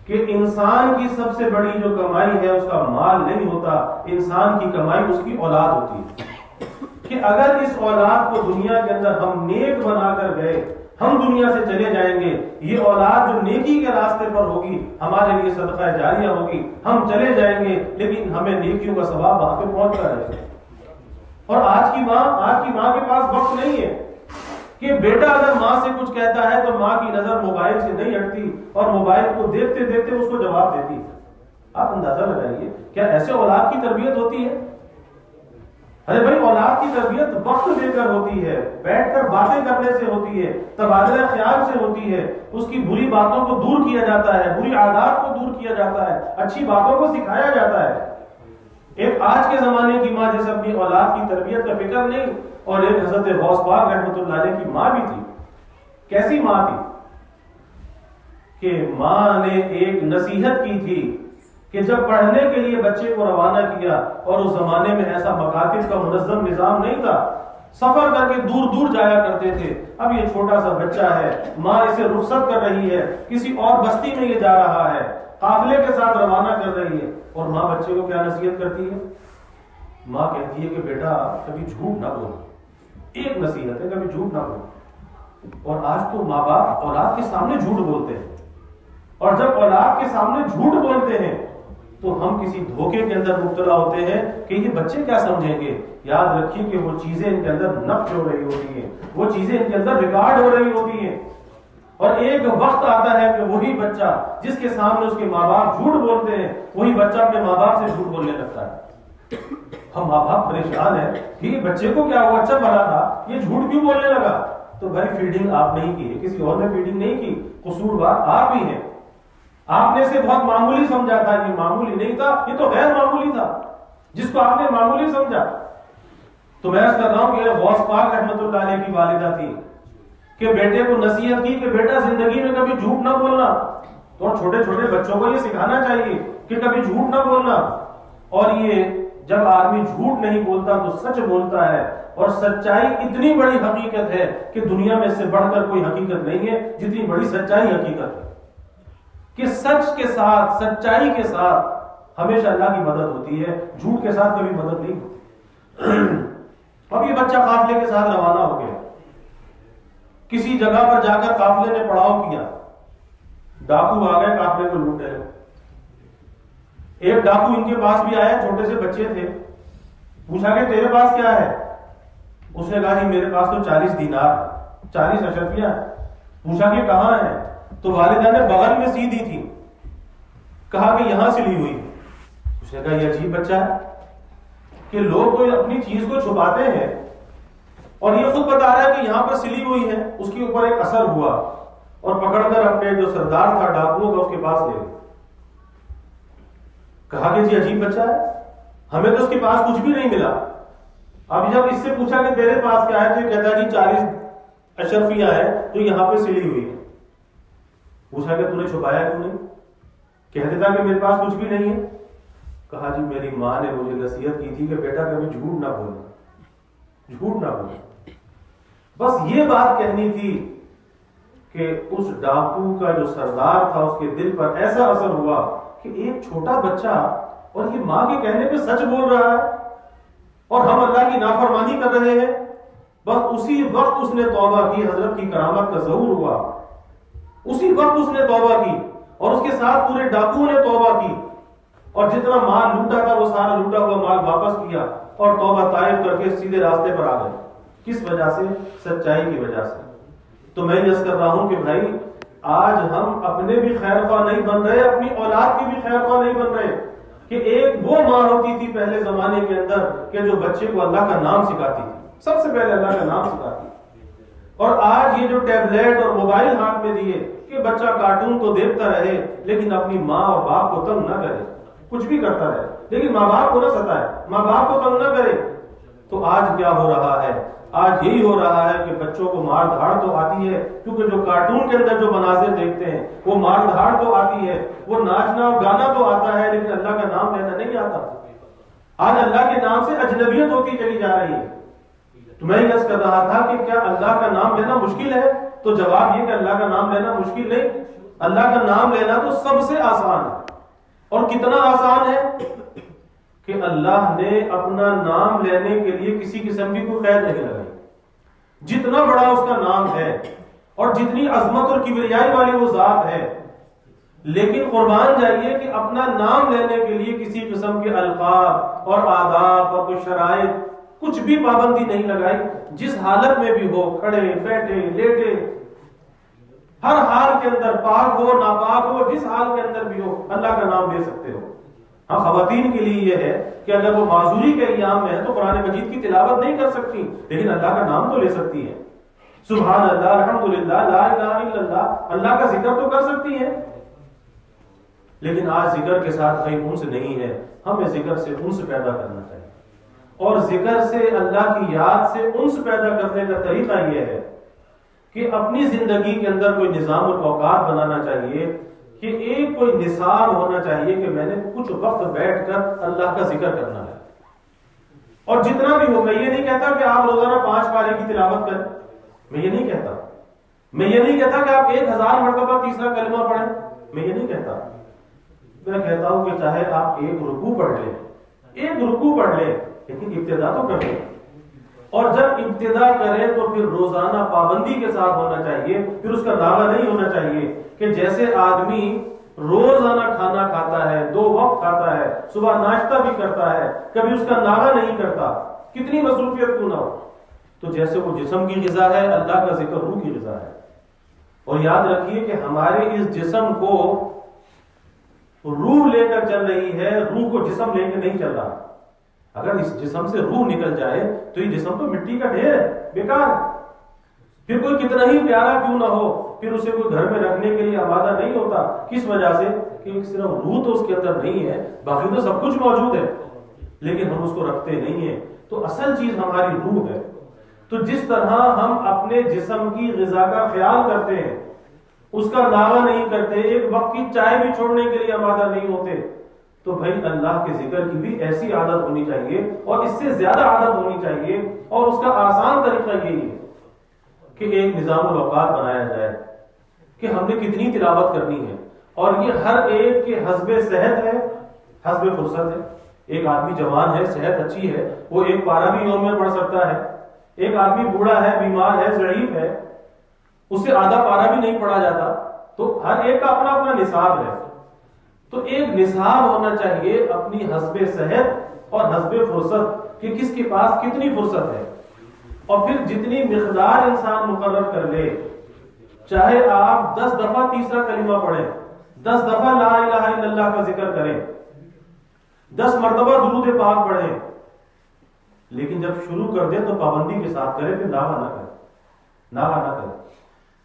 کہ انسان کی سب سے بڑی جو کمائی ہے اس کا مال نہیں ہوتا، انسان کی کمائی اس کی اولاد ہوتی ہے. کہ اگر اس اولاد کو دنیا کے اندر ہم نیک بنا کر گئے، ہم دنیا سے چلے جائیں گے، یہ اولاد جو نیکی کے راستے پر ہوگی ہمارے لیے صدقہ جاریہ ہوگی. ہم چلے جائیں گے لیکن ہمیں نیکیوں کا ثواب وہاں پہ پہنچ رہا ہے. اور آج کی ماں کے پاس وقت نہیں ہے کہ بیٹا اگر ماں سے کچھ کہتا ہے تو ماں کی نظر موبائل سے نہیں ہٹتی اور موبائل کو دیکھتے دیکھتے اس کو جواب دیتی. آپ اندازہ لگائیے کیا ایسے اولاد کی تربیت ہوتی ہے؟ ارے بھائی اولاد کی تربیت وقت دے کر ہوتی ہے، بیٹھ کر باتیں کرنے سے ہوتی ہے، تبادلہ خیال سے ہوتی ہے. اس کی بری باتوں کو دور کیا جاتا ہے، بری عادات کو دور کیا جاتا ہے، اچھی باتوں کو سکھایا جاتا ہے. ایک آج کے زمانے کی ماں جیسے اپنی اولاد کی تربیت کا فکر نہیں، اور ایک حضرت غوث پاک رحمۃ اللہ علیہ کی ماں بھی تھی. کیسی ماں تھی کہ ماں نے ایک نصیحت کی تھی کہ جب پڑھنے کے لیے بچے کو روانہ کیا، اور اس زمانے میں ایسا مکاتب کا منظم نظام نہیں تھا، سفر کر کے دور دور جایا کرتے تھے. اب یہ چھوٹا سا بچہ ہے، ماں اسے رخصت کر رہی ہے، کسی اور بستی میں یہ جا رہا ہے، قافلے کے ساتھ روانہ کر رہی ہے، اور ماں بچے کو کیا نصیحت کرتی ہے؟ ماں کہتی ہے کہ بیٹا کبھی جھوٹ نہ بول. ایک نصیحت ہے کبھی جھوٹ نہ بول. اور آج تو ماں باپ اولاد کے سامنے جھوٹ بولتے ہیں، اور جب اولاد کے سامنے جھوٹ بولتے ہیں تو ہم کسی دھوکے کے اندر مبتلا ہوتے ہیں کہ یہ بچے کیا سمجھیں گے. یاد رکھیے کہ وہ چیزیں ان کے اندر نقش ہو رہی ہوتی ہیں، وہ چیزیں ان کے اندر ریکارڈ ہو رہی ہوتی ہیں. اور ایک وقت آتا ہے کہ وہی بچہ جس کے سامنے اس کے ماں باپ جھوٹ بولتے ہیں، وہی بچہ اپنے ماں باپ سے جھوٹ بولنے لگتا ہے. ہم ماں باپ پریشان ہیں کہ یہ بچے کو کیا ہوا، اچھا بھلا تھا، یہ جھوٹ کیوں بولنے لگا؟ تو بھائی فیڈنگ آپ نہیں کی ہے، کسی اور نے فیڈنگ نہیں کی، قصوروار آپ ہی ہیں. آپ نے اسے بہت معمولی سمجھا تھا، یہ معمولی نہیں تھا، یہ تو غیر معمولی تھا جس کو آپ نے معمولی سمجھا. تو میں عرض کر رہا ہوں کہ غوث پاک رحمۃ اللہ علیہ کی والدہ تھی کہ بیٹے کو نصیحت کی کہ بیٹا زندگی میں کبھی جھوٹ نہ بولنا. تو چھوٹے چھوٹے بچوں کو یہ سکھانا چاہیے کہ کبھی جھوٹ نہ بولنا. اور یہ جب آدمی جھوٹ نہیں بولتا تو سچ بولتا ہے، اور سچائی اتنی بڑی حقیقت ہے کہ دنیا میں اس سے بڑھ کر کوئی حقیقت نہیں ہے جتنی بڑی سچائی حقیقت ہے. کہ سچ کے ساتھ، سچائی کے ساتھ ہمیشہ اللہ کی مدد ہوتی ہے، جھوٹ کے ساتھ کبھی مدد نہیں ہوتی. اب یہ بچہ قافلے کے ساتھ روانہ ہو گیا، کسی جگہ پر جا کر قافلے نے پڑاؤ کیا، ڈاکو آ گئے قافلے کو لوٹنے لگے۔ ایک ڈاکو ان کے پاس بھی آیا، چھوٹے سے بچے تھے، پوچھا کہ تیرے پاس کیا ہے؟ اس نے کہا جی میرے پاس تو 40 دینار، 40 اشرفیاں۔ پوچھا کہ کہاں ہے؟ تو والدہ نے بغل میں سی دی تھی، کہا کہ یہاں سلی ہوئی۔ اس نے کہا یہ عجیب بچہ ہے کہ لوگ تو اپنی چیز کو چھپاتے ہیں اور یہ خود بتا رہا ہے کہ یہاں پر سلی ہوئی ہے۔ اس کے اوپر ایک اثر ہوا اور پکڑ کر اپنے جو سردار تھا ڈاکوؤں کا اس کے پاس لے گئے۔ کہا کہ جی عجیب بچہ ہے، ہمیں تو اس کے پاس کچھ بھی نہیں ملا۔ اب جب اس سے پوچھا کہ تیرے پاس کیا ہے تو یہ کہتا جی 40 اشرفیاں ہیں جو یہاں پہ سلی ہوئی ہے۔ پوچھا کہ تو نے چھپایا کیوں نہیں؟ کہہ دیتا کہ میرے پاس کچھ بھی نہیں ہے۔ کہا جی میری ماں نے مجھے نصیحت کی تھی کہ بیٹا کبھی جھوٹ نہ بولنا، جھوٹ نہ بولنا۔ بس یہ بات کہنی تھی کہ اس ڈاکو کا جو سردار تھا اس کے دل پر ایسا اثر ہوا کہ ایک چھوٹا بچہ اور یہ ماں کے کہنے پہ سچ بول رہا ہے اور ہم اللہ کی نافرمانی کر رہے ہیں۔ بس اسی وقت اس نے توبہ کی، حضرت کی کرامت کا ظہور ہوا، اسی وقت اس نے توبہ کی اور اس کے ساتھ پورے ڈاکوؤں نے توبہ کی اور جتنا مال لوٹا تھا وہ سارا لوٹا ہوا مال واپس کیا اور توبہ طائب کر کے سیدھے راستے پر آ گئے۔ کس وجہ سے؟ سچائی کی وجہ سے۔ تو میں یس کر رہا ہوں کہ بھائی آج ہم اپنے بھی خیر خواہ نہیں بن رہے، اپنی اولاد کی بھی خیر خواہ نہیں بن رہے کہ ایک وہ ماں ہوتی تھی پہلے زمانے کے اندر کہ جو بچے کو اللہ کا نام سکھاتی تھی، سب سے پہلے اللہ کا نام سکھاتی تھی۔ اور آج یہ جو ٹیبلیٹ اور موبائل ہاتھ میں دیے کہ بچہ کارٹون تو دیکھتا رہے لیکن اپنی ماں اور باپ کو تنگ نہ کرے، کچھ بھی کرتا رہے لیکن ماں باپ کو نہ ستائے، ماں باپ کو تنگ نہ کرے۔ تو آج کیا ہو رہا ہے؟ آج یہی ہو رہا ہے کہ بچوں کو مار دھاڑ تو آتی ہے، کیونکہ جو کارٹون کے اندر جو مناظر دیکھتے ہیں وہ مار دھاڑ تو آتی ہے، وہ ناچنا اور گانا تو آتا ہے لیکن اللہ کا نام لینا نہیں آتا۔ آج اللہ کے نام سے اجنبیت ہوتی چلی جا رہی ہے۔ تو میں یہ کر رہا تھا کہ کیا اللہ کا نام لینا مشکل ہے؟ تو جواب یہ کہ اللہ کا نام لینا مشکل نہیں، اللہ کا نام لینا تو سب سے آسان ہے۔ اور کتنا آسان ہے کہ اللہ نے اپنا نام لینے کے لیے کسی قسم کی کوئی قید نہیں لگائی۔ جتنا بڑا اس کا نام ہے اور جتنی عظمت اور کبریائی والی وہ ذات ہے، لیکن قربان جائیے کہ اپنا نام لینے کے لیے کسی قسم کے القاب اور آداب اور کوئی شرائط، کچھ بھی پابندی نہیں لگائی۔ جس حالت میں بھی ہو، کھڑے بیٹھے لیٹے، ہر حال کے اندر، پاک ہو ناپاک ہو، جس حال کے اندر بھی ہو اللہ کا نام لے سکتے ہو۔ ہاں خواتین کے لیے یہ ہے کہ اگر وہ معذوری کے ایام میں ہے تو قرآن مجید کی تلاوت نہیں کر سکتی لیکن اللہ کا نام تو لے سکتی ہے۔ سبحان اللہ، الحمدللہ، لا الہ الا اللہ، اللہ کا ذکر تو کر سکتی ہے۔ لیکن آج ذکر کے ساتھ کوئی انس نہیں ہے، ہمیں ذکر سے انس پیدا کرنا چاہیے، اور ذکر سے، اللہ کی یاد سے انس پیدا کرنے کا طریقہ یہ ہے کہ اپنی زندگی کے اندر کوئی نظام الاوقات بنانا چاہیے کہ ایک کوئی نصاب ہونا چاہیے کہ میں نے کچھ وقت بیٹھ کر اللہ کا ذکر کرنا ہے۔ اور جتنا بھی ہو، میں یہ نہیں کہتا کہ آپ روزانہ 5 پارے کی تلاوت کریں، میں یہ نہیں کہتا، میں یہ نہیں کہتا کہ آپ 1000 مرتبہ تیسرا کلمہ پڑھیں، میں یہ نہیں کہتا۔ میں کہتا ہوں کہ چاہے آپ 1 رکوع پڑھ لیں، 1 رکوع پڑھ لیں، لیکن ابتدا تو کر لیں، اور جب ابتدا کریں تو پھر روزانہ پابندی کے ساتھ ہونا چاہیے۔ پھر اس کا دعویٰ نہیں ہونا چاہیے کہ جیسے آدمی روزانہ کھانا کھاتا ہے، 2 وقت کھاتا ہے، صبح ناشتہ بھی کرتا ہے، کبھی اس کا ناغہ نہیں کرتا، کتنی مصروفیت کیوں نہ ہو، تو جیسے وہ جسم کی غذا ہے، اللہ کا ذکر روح کی غذا ہے۔ اور یاد رکھیے کہ ہمارے اس جسم کو روح لے کر چل رہی ہے، روح کو جسم لے کے نہیں چل رہا۔ اگر اس جسم سے روح نکل جائے تو یہ جسم تو مٹی کا ڈھیر ہے، بیکار ہے۔ پھر کوئی کتنا ہی پیارا کیوں نہ ہو، پھر اسے کوئی گھر میں رکھنے کے لیے آمادہ نہیں ہوتا۔ کس وجہ سے؟ کہ صرف روح تو اس کے اندر نہیں ہے، باقی تو سب کچھ موجود ہے، لیکن ہم اس کو رکھتے نہیں ہیں۔ تو اصل چیز ہماری روح ہے۔ تو جس طرح ہم اپنے جسم کی غذا کا خیال کرتے ہیں، اس کا دعویٰ نہیں کرتے، ایک وقت کی چائے بھی چھوڑنے کے لیے آمادہ نہیں ہوتے، تو بھائی اللہ کے ذکر کی بھی ایسی عادت ہونی چاہیے اور اس سے زیادہ عادت ہونی چاہیے۔ اور اس کا آسان طریقہ یہی ہے کہ ایک نظام الاوقات بنایا جائے کہ ہم نے کتنی تلاوت کرنی ہے، اور یہ ہر ایک کے حسب صحت ہے، حسب فرصت ہے۔ ایک آدمی جوان ہے، صحت اچھی ہے، وہ 1 پارہ بھی یوم میں پڑھ سکتا ہے۔ ایک آدمی بوڑھا ہے، بیمار ہے، ضعیف ہے، اس سے آدھا پارا بھی نہیں پڑھا جاتا، تو ہر ایک کا اپنا اپنا نصاب ہے. تو ایک نصاب ہونا چاہیے اپنی حسب صحت اور حسب فرصت کہ کس کے پاس کتنی فرصت ہے. اور پھر جتنی مقدار انسان مقرر کر لے، چاہے آپ 10 دفعہ تیسرا کلمہ پڑھیں، 10 دفعہ لا الہ الا اللہ کا ذکر کریں، 10 مرتبہ درود پاک پڑھیں، لیکن جب شروع کر دیں تو پابندی کے ساتھ کریں، پھر ناغہ نہ کریں، ناغہ نہ کریں.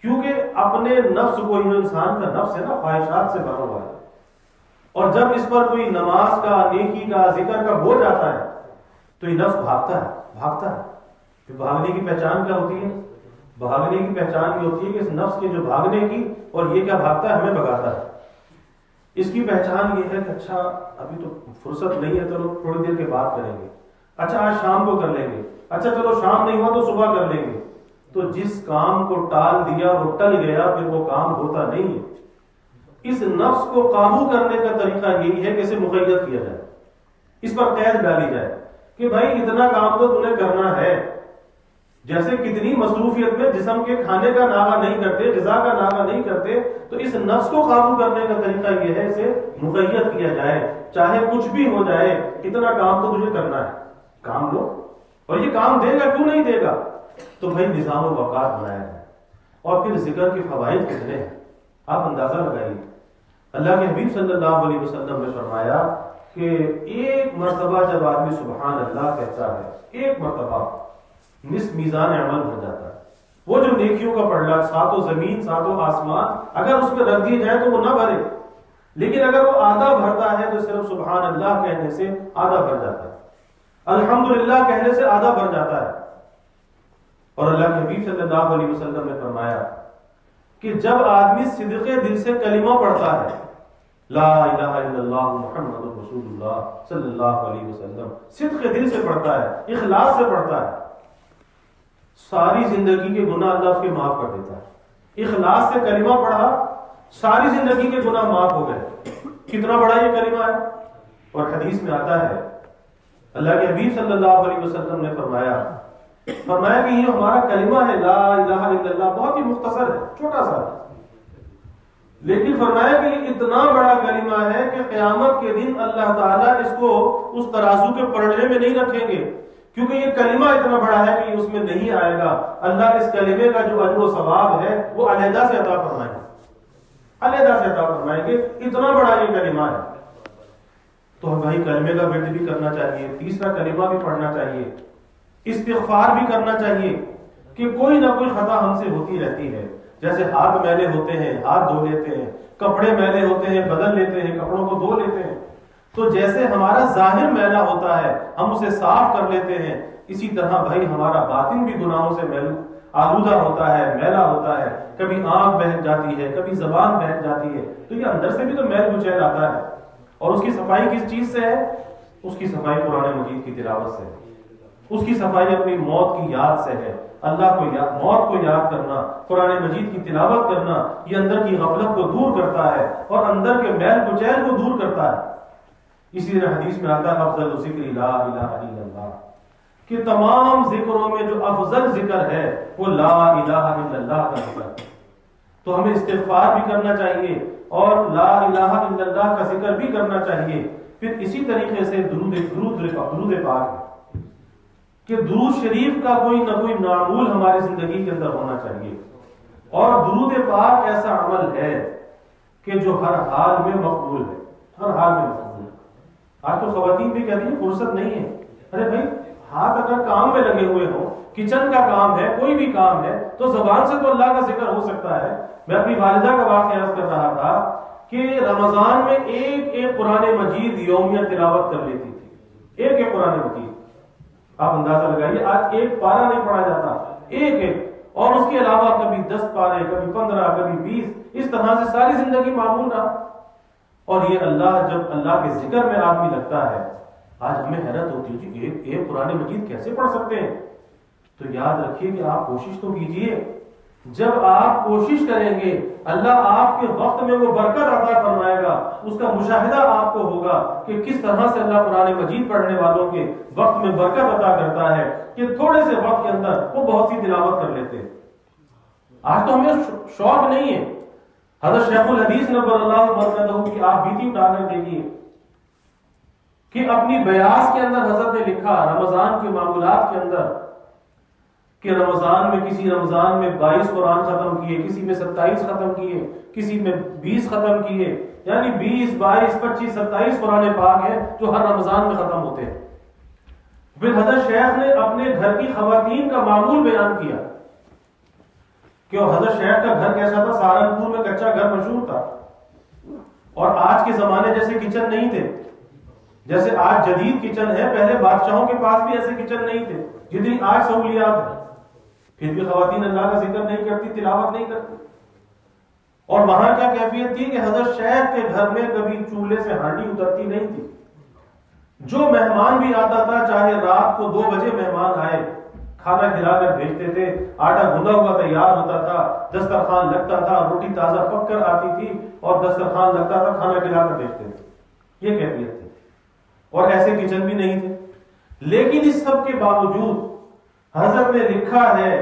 کیونکہ اپنے نفس کو، یہ انسان کا نفس ہے نا، خواہشات سے بھرا ہوا ہے، اور جب اس پر کوئی نماز کا، نیکی کا، ذکر کا بوجھ آتا ہے تو یہ نفس بھاگتا ہے. پھر بھاگنے کی پہچان کیا ہوتی ہے؟ بھاگنے کی پہچان یہ ہوتی ہے کہ اس نفس کے جو بھاگنے کی، اور یہ کیا بھاگتا ہے، ہمیں بھگاتا ہے. اس کی پہچان یہ ہے کہ اچھا ابھی تو فرصت نہیں ہے، چلو تھوڑی دیر کے بعد کریں گے، اچھا آج شام کو کر لیں گے، اچھا چلو شام نہیں ہوا تو صبح کر لیں گے. تو جس کام کو ٹال دیا وہ ٹل گیا، پھر وہ کام ہوتا نہیں ہے. اس نفس کو قابو کرنے کا طریقہ یہی ہے کہ اسے مقید کیا جائے، اس پر قید ڈالی جائے کہ بھائی اتنا کام تو تمہیں کرنا ہے. جیسے کتنی مصروفیت میں جسم کے کھانے کا ناغہ نہیں کرتے، غذا کا ناغہ نہیں کرتے، تو اس نفس کو قابو کرنے کا طریقہ یہ ہے اسے مقید کیا جائے. چاہے کچھ بھی ہو جائے، اتنا کام تو تجھے کرنا ہے، کام لو. اور یہ کام دے گا، کیوں نہیں دے گا؟ تو بھائی نظام و اوقات بنایا ہے. اور پھر ذکر کے فوائد کتنے ہیں آپ اندازہ لگائیے. اللہ کے حبیب صلی اللہ علیہ وسلم نے فرمایا کہ ایک مرتبہ جب آدمی سبحان اللہ کہتا ہے، ایک مرتبہ نصف میزان عمل بھر جاتا ہے. وہ جو نیکیوں کا پڑھلا، ساتوں زمین ساتوں آسمان اگر اس میں رکھ دیے جائے تو وہ نہ بھرے، لیکن اگر وہ آدھا بھرتا ہے تو صرف سبحان اللہ کہنے سے آدھا بھر جاتا ہے، الحمدللہ کہنے سے آدھا بھر جاتا ہے. اور اللہ کے حبیب صلی اللہ علیہ وسلم نے فرمایا کہ جب آدمی صدقے دل سے کلمہ پڑھتا ہے، لا الہ الا اللہ محمد رسول اللہ صلی اللہ علیہ وسلم، صدقے دل سے پڑھتا ہے، اخلاص سے پڑھتا ہے، ساری زندگی کے گناہ اللہ اس کے معاف کر دیتا ہے. اخلاص سے کلمہ پڑھا، ساری زندگی کے گناہ معاف ہو گئے. کتنا بڑا یہ کلمہ ہے. اور حدیث میں آتا ہے اللہ کے حبیب صلی اللہ علیہ وسلم نے فرمایا کہ یہ ہمارا کلمہ ہے لا الہ الا اللہ، بہت ہی مختصر ہے، چھوٹا سا، لیکن فرمایا کہ یہ اتنا بڑا کلمہ ہے کہ قیامت کے دن اللہ تعالیٰ اس کو اس ترازو کے پلڑے میں نہیں رکھیں گے، کیونکہ یہ کلمہ اتنا بڑا ہے کہ یہ اس میں نہیں آئے گا. اللہ اس کلمے کا جو اجر و ثواب ہے وہ علیحدہ سے عطا فرمائیں گے، علیحدہ سے عطا فرمائیں گے. اتنا بڑا یہ کلمہ ہے. تو بھائی کلمے کا ورد بھی کرنا چاہیے، تیسرا کلمہ بھی پڑھنا چاہیے، استغفار بھی کرنا چاہیے کہ کوئی نہ کوئی خطا ہم سے ہوتی رہتی ہے. جیسے ہاتھ میلے ہوتے ہیں، ہاتھ دھو لیتے ہیں، کپڑے میلے ہوتے ہیں، بدل لیتے ہیں، کپڑوں کو دھو لیتے ہیں. تو جیسے ہمارا ظاہر میلا ہوتا ہے ہم اسے صاف کر لیتے ہیں، اسی طرح بھائی ہمارا باطن بھی گناہوں سے آلودہ ہوتا ہے، میلا ہوتا ہے. کبھی آنکھ بہک جاتی ہے، کبھی زبان بہک جاتی ہے، تو یہ اندر سے بھی تو میل کچیل آتا ہے. اور اس کی صفائی کس چیز سے ہے؟ اس کی صفائی قرآن مجید کی تلاوت سے ہے. اس کی صفائی اپنی موت کی یاد سے ہے. اللہ کو موت کو یاد کرنا، قرآن مجید کی تلاوت کرنا، یہ اندر کی غفلت کو دور کرتا ہے اور اندر کے میل کچیل کو دور کرتا ہے. اسی طرح حدیث میں آتا ہے افضل ذکر لا الہ الا اللہ، کہ تمام ذکروں میں جو افضل ذکر ہے وہ لا الہ الا اللہ کا ذکر ہے. تو ہمیں استغفار بھی کرنا چاہیے اور لا الہ الا اللہ کا ذکر بھی کرنا چاہیے. پھر اسی طریقے سے درود پاک کہ درود شریف کا کوئی نہ کوئی معمول ہماری زندگی کے اندر ہونا چاہیے. اور درود پاک ایسا عمل ہے کہ جو ہر حال میں مقبول ہے، ہر حال میں مقبول ہے. آج تو خواتین بھی کہتی ہیں فرصت نہیں ہے. ارے بھائی ہاتھ اگر کام میں لگے ہوئے ہوں، کچن کا کام ہے، کوئی بھی کام ہے، تو زبان سے تو اللہ کا ذکر ہو سکتا ہے. میں اپنی والدہ کا واقعہ عرض کر رہا تھا کہ رمضان میں ایک قرآن مجید یومیہ تلاوت کر لیتی تھی، ایک قرآن مجید. آپ اندازہ لگائیے آج ایک پارہ نہیں پڑھا جاتا، ایک اور اس کے علاوہ کبھی 10 پارے، کبھی 15، کبھی 20، اس طرح سے ساری زندگی معمول رہا. اور یہ جب اللہ کے ذکر میں آدمی لگتا ہے، آج ہمیں حیرت ہوتی ہے کہ ایک قرآن مجید کیسے پڑھ سکتے ہیں. تو یاد رکھیے کہ آپ کوشش تو کیجئے. جب آپ کوشش کریں گے اللہ آپ کے وقت میں وہ برکت عطا فرمائے گا. اس کا مشاہدہ آپ کو ہوگا کہ کس طرح سے اللہ قرآن مجید پڑھنے والوں کے وقت میں برکت عطا کرتا ہے کہ تھوڑے سے وقت کے اندر وہ بہت سی تلاوت کر لیتے ہیں. آج تو ہمیں شوق نہیں ہے. حضرت شیخ الحدیث نور اللہ مرکزہ کی آپ بیتی اٹھا کر دیکھیے کہ اپنی بیاس کے اندر حضرت نے لکھا رمضان کے معمولات کے اندر کہ رمضان میں کسی رمضان میں 22 قرآن ختم کیے، کسی میں 27 ختم کیے، کسی میں 20 ختم کیے، یعنی 20 22 25 27 قرآن پاک ہیں جو ہر رمضان میں ختم ہوتے ہیں. پھر حضرت شیخ نے اپنے گھر کی خواتین کا معمول بیان کیا کہ حضرت شیخ کا گھر کیسا تھا. سہارنپور میں کچا گھر مشہور تھا اور آج کے زمانے جیسے کچن نہیں تھے، جیسے آج جدید کچن ہے. پہلے بادشاہوں کے پاس بھی ایسے کچن نہیں تھے جتنی آج سہولیات ہیں. پھر بھی خواتین اللہ کا ذکر نہیں کرتی، تلاوت نہیں کرتی. اور وہاں کیا کیفیت تھی کہ حضرت شیخ کے گھر میں کبھی چولہے سے ہانڈی اترتی نہیں تھی. جو مہمان بھی آتا تھا، چاہے رات کو 2 بجے مہمان آئے، کھانا کھلا کر بھیجتے تھے. آٹا گھنا ہوا تیار ہوتا تھا، دسترخوان لگتا تھا، روٹی تازہ پک کر آتی تھی اور دسترخوان لگتا تھا، کھانا کھلا کر بھیجتے تھے. یہ کیفیت تھی. اور ایسے کچن بھی نہیں تھے. لیکن اس سب کے باوجود حضرت نے لکھا ہے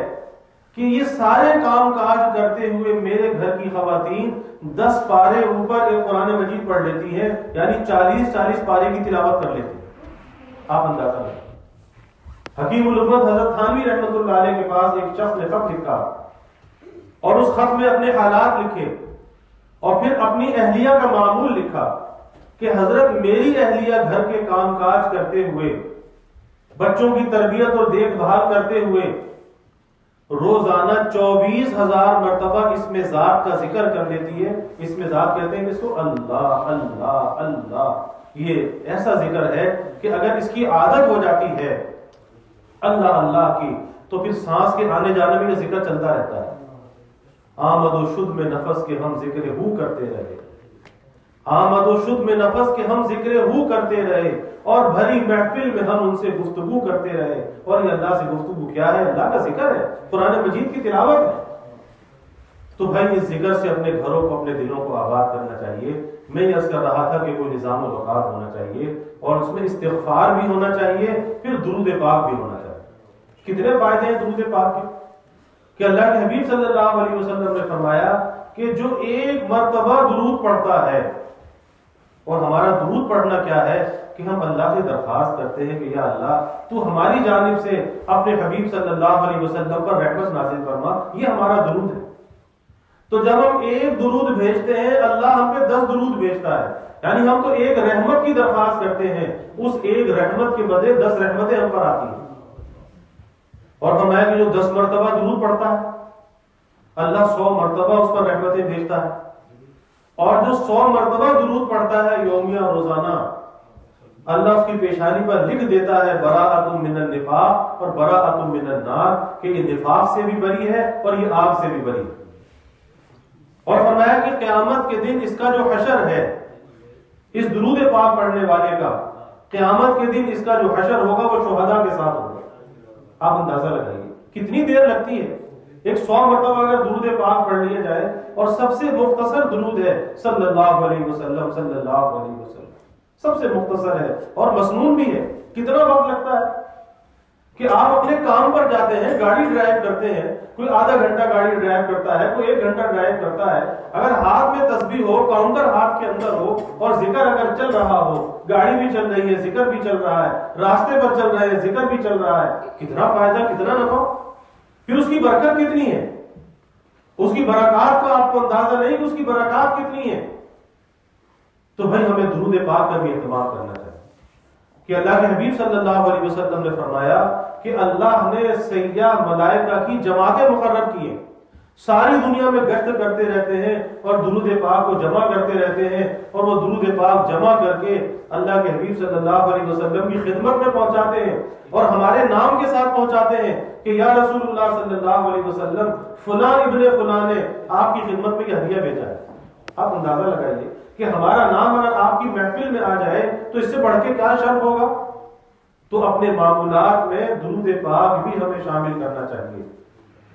کہ یہ سارے کام کاج کرتے ہوئے میرے گھر کی خواتین 10 پارے اوپر ایک قرآن مجید پڑھ لیتی ہیں، یعنی 40 پارے کی تلاوت کر لیتی ہیں. آپ اندازہ لیں. حکیم الامت حضرت تھانوی رحمۃ اللہ علیہ کے پاس ایک شخص نے خط لکھا اور اس خط میں اپنے حالات لکھے اور پھر اپنی اہلیہ کا معمول لکھا کہ حضرت میری اہلیہ گھر کے کام کاج کرتے ہوئے، بچوں کی تربیت اور دیکھ بھال کرتے ہوئے روزانہ 24,000 مرتبہ اس میں ذات کا ذکر کر لیتی ہے. اس میں ذات کہتے ہیں اس کو اللہ اللہ اللہ. یہ ایسا ذکر ہے کہ اگر اس کی عادت ہو جاتی ہے اللہ اللہ کی تو پھر سانس کے آنے جانے میں یہ ذکر چلتا رہتا ہے. آمد و شد میں نفس کے ہم ذکر ہو کرتے رہے، آمد و شد میں نفس کے ہم ذکر ہو کرتے رہے، اور بھری محفل میں ہم ان سے گفتگو کرتے رہے. اور یہ اللہ سے گفتگو کیا ہے؟ اللہ کا ذکر ہے، قرآن مجید کی تلاوت ہے. تو بھائی اس ذکر سے اپنے گھروں کو، اپنے دلوں کو آباد کرنا چاہیے. میں یہ عرض کر رہا تھا کہ کوئی نظام الاوقات ہونا چاہیے اور اس میں استغفار بھی ہونا چاہیے، پھر درود پاک بھی ہونا چاہیے. کتنے فائدے ہیں درود پاک کے کہ اللہ کے حبیب صلی اللہ علیہ وسلم نے فرمایا کہ جو ایک مرتبہ درود پڑھتا ہے، اور ہمارا درود پڑھنا کیا ہے کہ ہم اللہ سے درخواست کرتے ہیں کہ یا اللہ تو ہماری جانب سے اپنے حبیب صلی اللہ علیہ وسلم پر رحمت نازل فرما. یہ ہمارا درود ہے. تو جب ہم ایک درود بھیجتے ہیں اللہ ہم پہ 10 درود بھیجتا ہے، یعنی ہم تو ایک رحمت کی درخواست کرتے ہیں، اس ایک رحمت کے بدلے 10 رحمتیں ہم پر آتی ہیں. اور فرمایا کہ جو 10 مرتبہ درود پڑھتا ہے اللہ 100 مرتبہ اس پر رحمتیں بھیجتا ہے. اور جو 100 مرتبہ درود پڑھتا ہے یومیہ روزانہ، اللہ اس کی پیشانی پر لکھ دیتا ہے براءۃ من النفاق اور براءۃ من النار، کہ یہ نفاق سے بھی بری ہے اور یہ آگ سے بھی بری ہے. اور فرمایا کہ قیامت کے دن اس کا جو حشر ہے، اس درود پاک پڑھنے والے کا قیامت کے دن اس کا جو حشر ہوگا وہ شہداء کے ساتھ ہوگا. آپ اندازہ لگائیے کتنی دیر لگتی ہے. ایک 100 مرتبہ اگر درود پاک پڑھ لیا جائے، اور سب سے مختصر درود ہے صلی اللہ علیہ وسلم صلی اللہ علیہ وسلم، سب سے مختصر ہے اور مسنون بھی ہے. کتنا وقت لگتا ہے کہ آپ اپنے کام پر جاتے ہیں، گاڑی ڈرائیو کرتے ہیں، کوئی آدھا گھنٹہ گاڑی ڈرائیو کرتا ہے، کوئی 1 گھنٹہ ڈرائیو کرتا ہے. اگر ہاتھ میں تسبیح ہو، کاؤنٹر ہاتھ کے اندر ہو اور ذکر اگر چل رہا ہو، گاڑی بھی چل رہی ہے، ذکر بھی چل رہا ہے، راستے پر چل رہے ہیں، ذکر بھی چل رہا ہے، کتنا فائدہ، کتنا نفع. پھر اس کی برکت کتنی ہے، اس کی برکات کا آپ کو اندازہ نہیں کہ اس کی برکات کتنی ہے. تو بھائی ہمیں درود پاک کا بھی اہتمام کرنا چاہیے کہ اللہ کے حبیب صلی اللہ علیہ وسلم نے فرمایا کہ اللہ نے سیاح ملائکہ کی جماعتیں مقرر کی ہیں، ساری دنیا میں گشت کرتے رہتے ہیں اور درود پاک کو جمع کرتے رہتے ہیں، اور وہ درود پاک جمع کر کے اللہ کے حبیب صلی اللہ علیہ وسلم کی خدمت میں پہنچاتے ہیں اور ہمارے نام کے ساتھ پہنچاتے ہیں کہ یا رسول اللہ صلی اللہ علیہ وسلم فلاں ابن فلاں نے آپ کی خدمت میں یہ ہدیہ بھیجا ہے. آپ اندازہ لگائیے کہ ہمارا نام اگر آپ کی محفل میں آ جائے تو اس سے بڑھ کے کیا شرف ہوگا. تو اپنے معمولات میں درود پاک بھی ہمیں شامل کرنا چاہیے.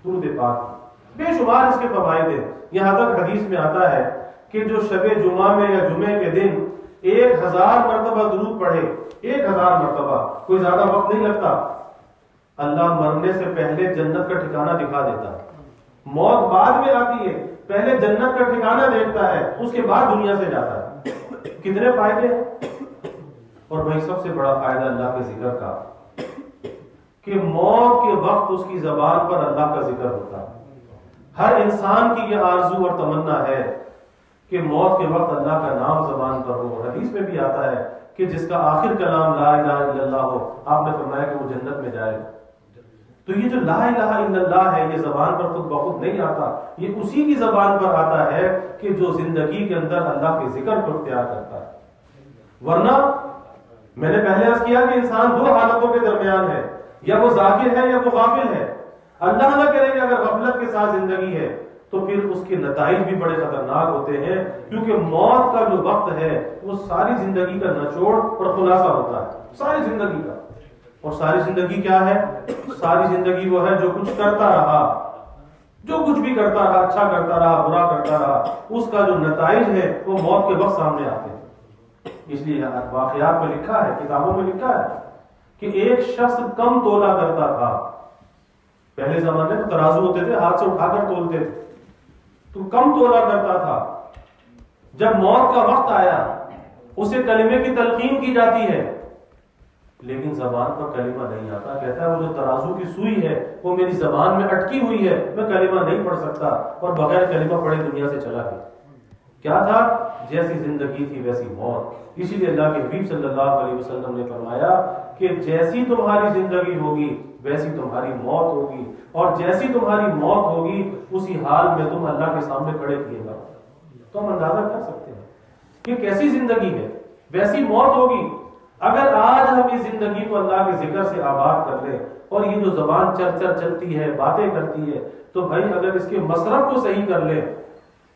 درود پاک بے شمار اس کے فوائد ہیں. یہاں تک حدیث میں آتا ہے کہ جو شب جمعہ میں یا جمعے کے دن 1000 مرتبہ درود پڑھے، 1000 مرتبہ، کوئی زیادہ وقت نہیں لگتا، اللہ مرنے سے پہلے جنت کا ٹھکانہ دکھا دیتا ہے. موت بعد میں آتی ہے، پہلے جنت کا ٹھکانہ دیکھتا ہے، اس کے بعد دنیا سے جاتا ہے۔ کتنے فائدے ہیں۔ اور بھائی سب سے بڑا فائدہ اللہ کے ذکر کا، کہ موت کے وقت اس کی زبان پر اللہ کا ذکر ہوتا ہے۔ ہر انسان کی یہ آرزو اور تمنا ہے کہ موت کے وقت اللہ کا نام زبان پر ہو۔ حدیث میں بھی آتا ہے کہ جس کا آخر کلام لا الہ الا اللہ ہو، آپ نے فرمایا کہ وہ جنت میں جائے۔ تو یہ جو لا الہ الا اللہ ہے، یہ زبان پر خود بخود نہیں آتا، یہ اسی کی زبان پر آتا ہے کہ جو زندگی کے اندر اللہ کے ذکر کو اختیار کرتا ہے۔ ورنہ میں نے پہلے عرض کیا کہ انسان دو حالتوں کے درمیان ہے، یا وہ ذاکر ہے یا وہ غافل ہے۔ اللہ نہ کرے کہ اگر غفلت کے ساتھ زندگی ہے تو پھر اس کے نتائج بھی بڑے خطرناک ہوتے ہیں، کیونکہ موت کا جو وقت ہے وہ ساری زندگی کا نچوڑ اور خلاصہ ہوتا ہے، ساری زندگی کا۔ اور ساری زندگی کیا ہے؟ ساری زندگی وہ ہے جو کچھ کرتا رہا، جو کچھ بھی کرتا رہا، اچھا کرتا رہا، برا کرتا رہا، اس کا جو نتائج ہے وہ موت کے وقت سامنے آتے ہیں۔ اس لیے واقعات میں لکھا ہے، کتابوں میں لکھا ہے کہ ایک شخص کم تولا کرتا تھا۔ پہلے زمانے میں ترازو ہوتے تھے، ہاتھ سے اٹھا کر تولتے تھے، تو کم تولا کرتا تھا۔ جب موت کا وقت آیا اسے کلمے کی تلقین کی جاتی ہے، لیکن زبان پر کلمہ نہیں آتا۔ کہتا ہے وہ جو ترازو کی سوئی ہے وہ میری زبان میں اٹکی ہوئی ہے، میں کلمہ نہیں پڑھ سکتا، اور بغیر کلمہ پڑھے دنیا سے چلا گیا۔ کیا تھا؟ جیسی زندگی تھی ویسی موت۔ اسی لیے اللہ کے حبیب صلی اللہ علیہ وسلم نے فرمایا کہ جیسی تمہاری زندگی ہوگی ویسی تمہاری موت ہوگی، اور جیسی تمہاری موت ہوگی اسی حال میں تم اللہ کے سامنے کھڑے کیے گا۔ تو ہم اندازہ کر سکتے ہیں کہ کیسی زندگی ہے، ویسی موت ہوگی۔ اگر آج ہم اس زندگی کو اللہ کے ذکر سے آباد کر لیں، اور یہ جو زبان چلتی ہے، باتیں کرتی ہے، تو بھائی اگر اس کے مصرف کو صحیح کر لیں،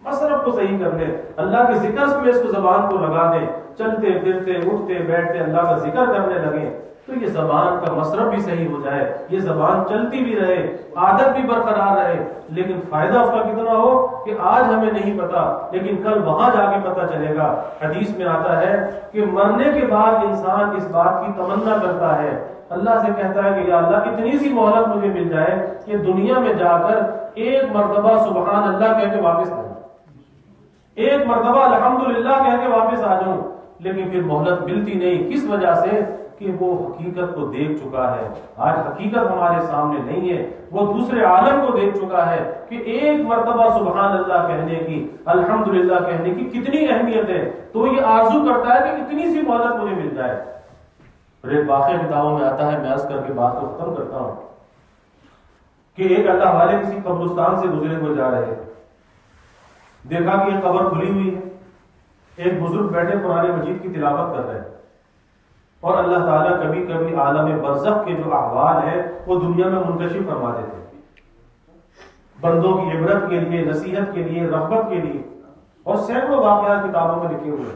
مصرف کو صحیح کر لیں، اللہ کے ذکر میں اس کو زبان کو لگا دیں، چلتے پھرتے اٹھتے بیٹھتے اللہ کا ذکر کرنے لگیں، تو یہ زبان کا مصرف بھی صحیح ہو جائے، یہ زبان چلتی بھی رہے، عادت بھی برقرار رہے، لیکن فائدہ اس کا کتنا ہو کہ آج ہمیں نہیں پتا، لیکن کل وہاں جا کے پتا چلے گا۔ حدیث میں آتا ہے کہ مرنے کے بعد انسان اس بات کی تمنا کرتا ہے، اللہ سے کہتا ہے کہ یا اللہ اتنی سی مہلت مجھے مل جائے کہ دنیا میں جا کر ایک مرتبہ سبحان اللہ کہہ کے واپس آ جاؤں، ایک مرتبہ الحمدللہ کہہ کے واپس آ جاؤں، لیکن پھر مہلت ملتی نہیں۔ کس وجہ سے؟ کہ وہ حقیقت کو دیکھ چکا ہے۔ آج حقیقت ہمارے سامنے نہیں ہے، وہ دوسرے عالم کو دیکھ چکا ہے کہ ایک مرتبہ سبحان اللہ کہنے کی، الحمدللہ کہنے کی کتنی اہمیت ہے، تو یہ آرزو کرتا ہے کہ اتنی سی مہلت مجھے مل جائے۔ اور ایک واقعہ کتابوں میں آتا ہے، میں عرض کر کے بات کو ختم کرتا ہوں، کہ ایک اللہ والے کسی قبرستان سے گزرے ہوئے جا رہے، دیکھا کہ یہ قبر کھلی ہوئی ہے، ایک بزرگ بیٹھے قرآن مجید کی تلاوت کر رہے ہیں، اور اللہ تعالیٰ کبھی کبھی عالم برزخ کے جو احوال ہیں وہ دنیا میں منتشر فرما دیتے ہیں، بندوں کی عبرت کے لیے، نصیحت کے لیے، رغبت کے لیے، اور سینکڑوں واقعات کتابوں میں لکھے ہوئے۔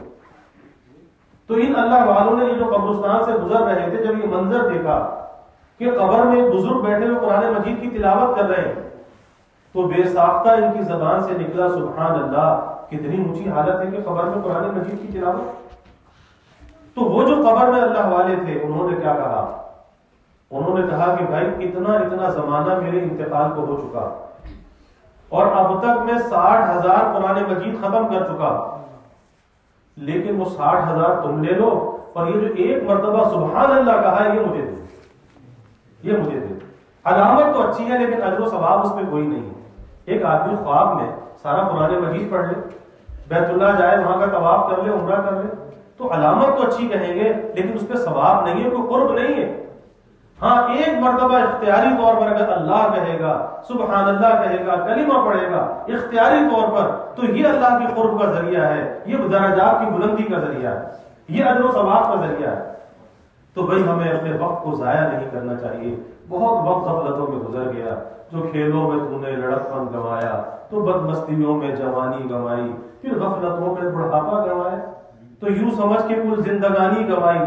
تو ان اللہ والوں نے یہ جو قبرستان سے گزر رہے تھے، جب یہ منظر دیکھا کہ قبر میں ایک بزرگ بیٹھے ہوئے قرآن مجید کی تلاوت کر رہے ہیں، تو بے ساختہ ان کی زبان سے نکلا سبحان اللہ۔ کتنی اونچی حالت ہے کہ قبر میں قرآن مجید کی تلاوت۔ تو وہ جو قبر میں اللہ والے تھے انہوں نے کیا کہا؟ انہوں نے کہا کہ بھائی اتنا زمانہ میرے انتقال کو ہو چکا، اور اب تک میں 60,000 قرآن مجید ختم کر چکا، لیکن وہ 60,000 تم لے لو، اور یہ جو ایک مرتبہ سبحان اللہ کہا ہے یہ مجھے دے، یہ مجھے دے۔ علامت تو اچھی ہے لیکن اجر و ثواب اس میں کوئی نہیں ہے۔ ایک آدمی خواب میں سارا قرآن مجید پڑھ لے، بیت اللہ جائے، وہاں کا طواف کر لے، عمرہ کر لے، تو علامت تو اچھی کہیں گے لیکن اس پہ ثواب نہیں ہے، کوئی قرب نہیں ہے۔ ہاں ایک مرتبہ اختیاری طور پر اگر اللہ کہے گا، سبحان اللہ کہے گا، کلمہ پڑھے گا اختیاری طور پر، تو یہ اللہ کی قرب کا ذریعہ ہے، یہ درجات کی بلندی کا ذریعہ ہے، یہ اجر و ثواب کا ذریعہ ہے۔ تو بھائی ہمیں اپنے وقت کو ضائع نہیں کرنا چاہیے۔ بہت وقت غفلتوں میں گزر گیا، جو کھیلوں میں تو نے لڑکپن گنوایا، تو بدمستیوں میں جوانی گنوائی، پھر غفلتوں میں بڑھاپا گنوایا، تو یوں سمجھ کے کل زندگانی گنوائی۔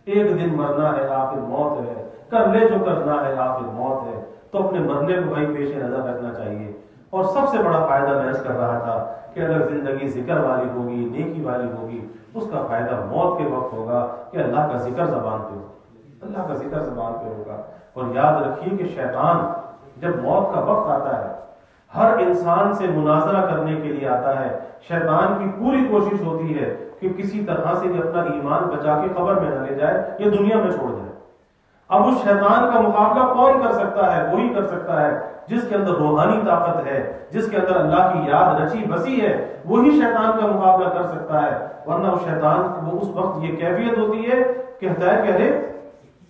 ایک دن مرنا ہے، آخر موت ہے، کر لے جو کرنا ہے، آخر موت ہے۔ تو اپنے مرنے کو بھائی پیش نظر رکھنا چاہیے۔ اور سب سے بڑا فائدہ میں عرض کر رہا تھا کہ اگر زندگی ذکر والی ہوگی، نیکی والی ہوگی، اس کا فائدہ موت کے وقت ہوگا کہ اللہ کا ذکر زبان پہ ہوگا، اللہ کا ذکر زبان پہ ہوگا۔ اور یاد رکھیے کہ شیطان جب موت کا وقت آتا ہے ہر انسان سے مناظرہ کرنے کے لیے آتا ہے. شیطان کی پوری کوشش ہوتی ہے کہ کسی طرح سے یہ اپنا ایمان بچا کے قبر میں نہ لے جائے, یہ دنیا میں چھوڑ جائے. اب اس شیطان کا مقابلہ کون کر سکتا ہے؟ وہی کر سکتا ہے جس کے اندر روحانی طاقت ہے, جس کے اندر اللہ کی یاد رچی بسی ہے, وہی شیطان کا مقابلہ کر سکتا ہے. ورنہ اس شیطان کو اس وقت یہ کیفیت ہوتی ہے, کہتا ہے کہ ارے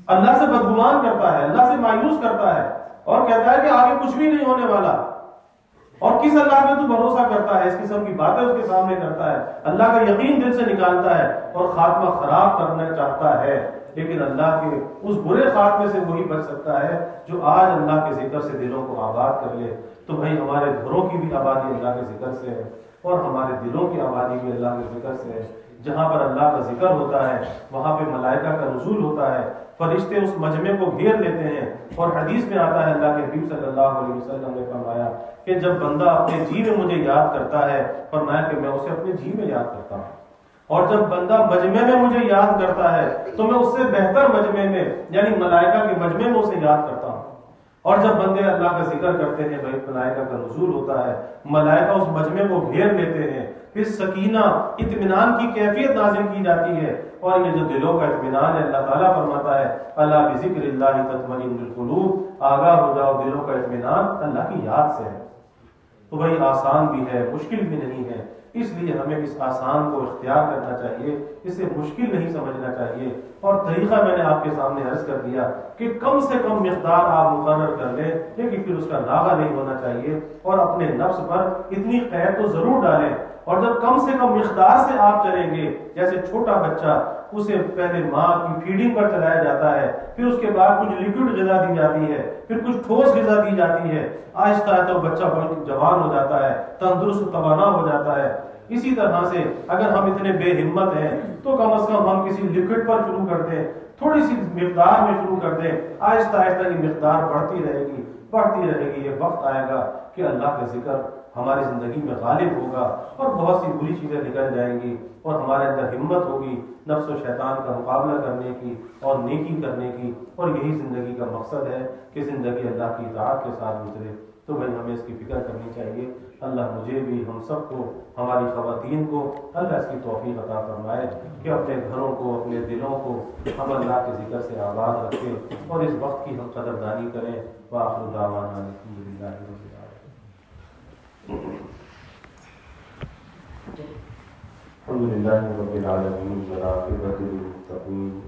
اللہ سے بدگمان کرتا ہے, اللہ سے مایوس کرتا ہے, اور کہتا ہے کہ آگے کچھ بھی نہیں ہونے والا, اور کس اللہ پہ تو بھروسہ کرتا ہے, اس قسم کی باتیں اس کے سامنے کرتا ہے, اللہ کا یقین دل سے نکالتا ہے اور خاتمہ خراب کرنا چاہتا ہے. لیکن اللہ کے اس برے خاتمے سے وہی بچ سکتا ہے جو آج اللہ کے ذکر سے دلوں کو آباد کر لے. تو بھائی ہمارے گھروں کی بھی آبادی اللہ کے ذکر سے ہے, اور ہمارے دلوں کی آبادی بھی اللہ کے ذکر سے ہے. جہاں پر اللہ کا ذکر ہوتا ہے وہاں پہ ملائکہ کا نزول ہوتا ہے, فرشتے اس مجمع کو گھیر لیتے ہیں. اور حدیث میں آتا ہے, اللہ کے حبیب صلی اللہ علیہ وسلم نے فرمایا کہ جب بندہ اپنے جی میں مجھے یاد کرتا ہے, فرمایا کہ میں اسے اپنے جی میں یاد کرتا ہوں, اور جب بندہ مجمع میں مجھے یاد کرتا ہے تو میں اس سے بہتر مجمع میں یعنی ملائکہ کے مجمع میں اسے یاد کرتا ہوں. اور جب بندے اللہ کا ذکر کرتے ہیں بھائی ملائکہ کا نزول ہوتا ہے, ملائکہ اس مجمع کو گھیر لیتے ہیں, پھر سکینہ اطمینان کی کیفیت نازل کی جاتی ہے. اور یہ جو دلوں کا اطمینان ہے, اللہ تعالیٰ فرماتا ہے الا بذکر اللہ تطمئن القلوب, آگاہ ہو جاؤ دلوں کا اطمینان اللہ کی یاد سے ہے. تو بھائی آسان بھی ہے, مشکل بھی نہیں ہے, اس لیے ہمیں اس آسان کو اختیار کرنا چاہیے, اسے مشکل نہیں سمجھنا چاہیے. اور طریقہ میں نے آپ کے سامنے عرض کر دیا کہ کم سے کم مقدار آپ مقرر کر لیں, لیکن پھر اس کا ناغہ نہیں ہونا چاہیے. اور اپنے نفس پر اتنی قید تو ضرور ڈالیں, اور جب کم سے کم مقدار سے آپ چلیں گے, جیسے چھوٹا بچہ اسے پہلے ماں کی فیڈنگ پر چلایا جاتا ہے, پھر اس کے بعد کچھ لیکوڈ غذا دی جاتی ہے, پھر کچھ ٹھوس غذا دی جاتی ہے, آہستہ آہستہ وہ بچہ بہت جوان ہو جاتا ہے, تندرست توانا ہو جاتا ہے. اسی طرح سے اگر ہم اتنے بے ہمت ہیں تو کم از کم ہم کسی لیکوڈ پر شروع کر دیں, تھوڑی سی مقدار میں شروع کر دیں, آہستہ آہستہ یہ مقدار بڑھتی رہے گی, بڑھتی رہے گی. یہ وقت آئے گا کہ اللہ کا ذکر ہماری زندگی میں غالب ہوگا, اور بہت سی بری چیزیں نکل جائیں گی, اور ہمارے اندر ہمت ہوگی نفس و شیطان کا مقابلہ کرنے کی اور نیکی کرنے کی. اور یہی زندگی کا مقصد ہے کہ زندگی اللہ کی اطاعت کے ساتھ گزرے. تو بھائی ہمیں اس کی فکر کرنی چاہیے. اللہ مجھے بھی, ہم سب کو, ہماری خواتین کو اللہ اس کی توفیق عطا فرمائے کہ اپنے گھروں کو, اپنے دلوں کو ہم اللہ کے ذکر سے آباد رکھیں, اور اس وقت کی ہم قدردانی کریں. وآخر دعوانا الحمد للہ رب العالمین. الحمد للہ رب العالمین والعاقبۃ للمتقین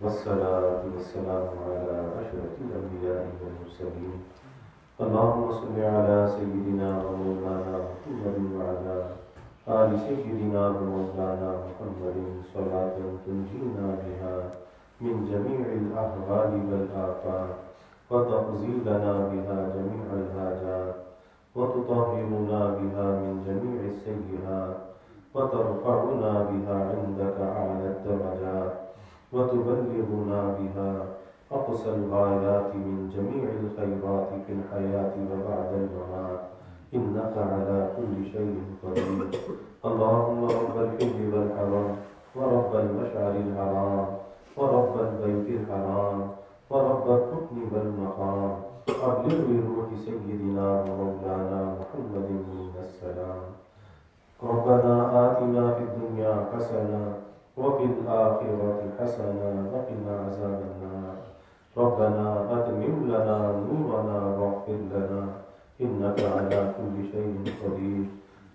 والصلاة والسلام علی اشرف الانبیاء والمرسلین. اللهم صل على سيدنا ومولانا محمد وعلى آل سيدنا ومولانا محمد صلاة تنجينا بها من جميع الأهوال والآفات وتقضي لنا بها جميع الحاجات وتطهرنا بها من جميع السيئات وترفعنا بها عندك أعلى الدرجات وتبلغنا بها أقصى الغايات من جميع الخيرات في الحياة وبعد الممات إنك على كل شيء قدير. اللهم رب الحل والحرام ورب المشعر الحرام ورب البيت الحرام ورب الركن والمقام, أبلغ بروح سيدنا ومولانا محمد منا السلام. ربنا آتنا في الدنيا حسنة وفي الآخرة حسنة وقنا عذاب النار. ربنا أتمم لنا نورنا واغفر لنا إنك على كل شيء قدير.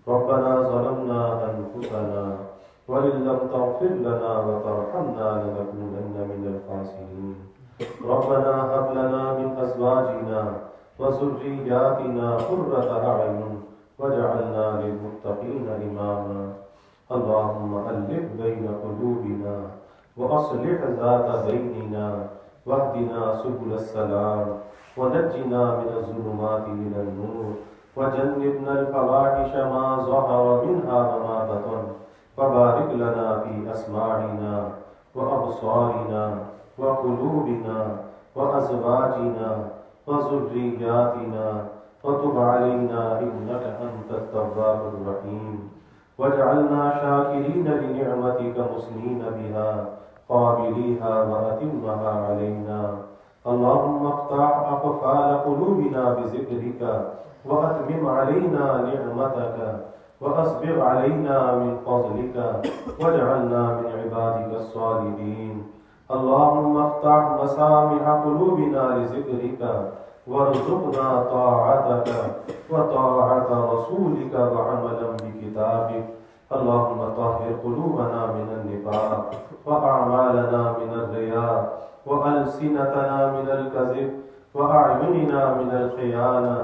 ربنا ظلمنا أنفسنا وإن لم تغفر لنا وترحمنا لنكونن من الخاسرين. ربنا هب لنا من أزواجنا وذرياتنا قرة أعين واجعلنا للمتقين إماما. اللهم ألف بين قلوبنا وأصلح ذات بيننا واهدنا سبل السلام ونجنا من الظلمات إلى النور وجنبنا الفواحش ما ظهر منها وما بطن. وبارك لنا في أسماعنا وأبصارنا وقلوبنا وأزواجنا وذرياتنا وتب علينا إنك أنت التواب الرحيم. واجعلنا شاكرين لنعمتك مسنين بها قابليها وأتمها علينا. اللهم افتح أقفال قلوبنا بذكرك وأتمم علينا نعمتك وأسبغ علينا من فضلك واجعلنا من عبادك الصالحين. اللهم افتح مسامع قلوبنا لذكرك وارزقنا طاعتك وطاعة رسولك وعملا بكتابك. اللهم طهر قلوبنا من النفاق وأعمالنا من الرياء وألسنتنا من الكذب وأعيننا من الخيانة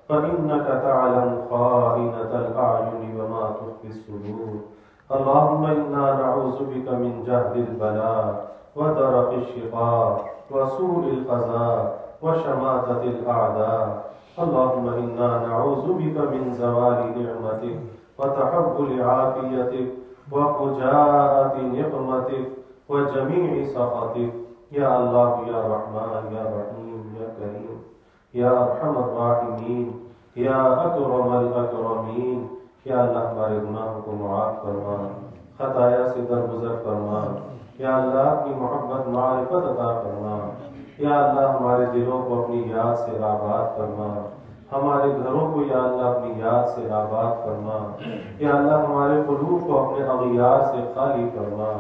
فإنك تعلم خائنة الأعين وما تخفي الصدور. اللهم إنا نعوذ بك من جهد البلاء ودرك الشقاء وسوء القضاء وشماتة الأعداء. اللهم إنا نعوذ بك من زوال نعمتك وتحول عافيتك وفجاءة نقمتك وجميع سخطك. یا اللہ یا رحمان یا رحیم یا کریم یا ارحم الراحمین یا اکرم الاکرمین. یا اللہ ہمارے گناہوں کو معاف فرما، خطایا سے درگزر فرما. یا اللہ اپنی محبت معرفت عطا فرما. یا اللہ ہمارے دلوں کو اپنی یاد سے آباد فرما، ہمارے گھروں کو یا اللہ اپنی یاد سے آباد فرما. یا اللہ ہمارے قلوب کو اپنے اغیار سے خالی فرما،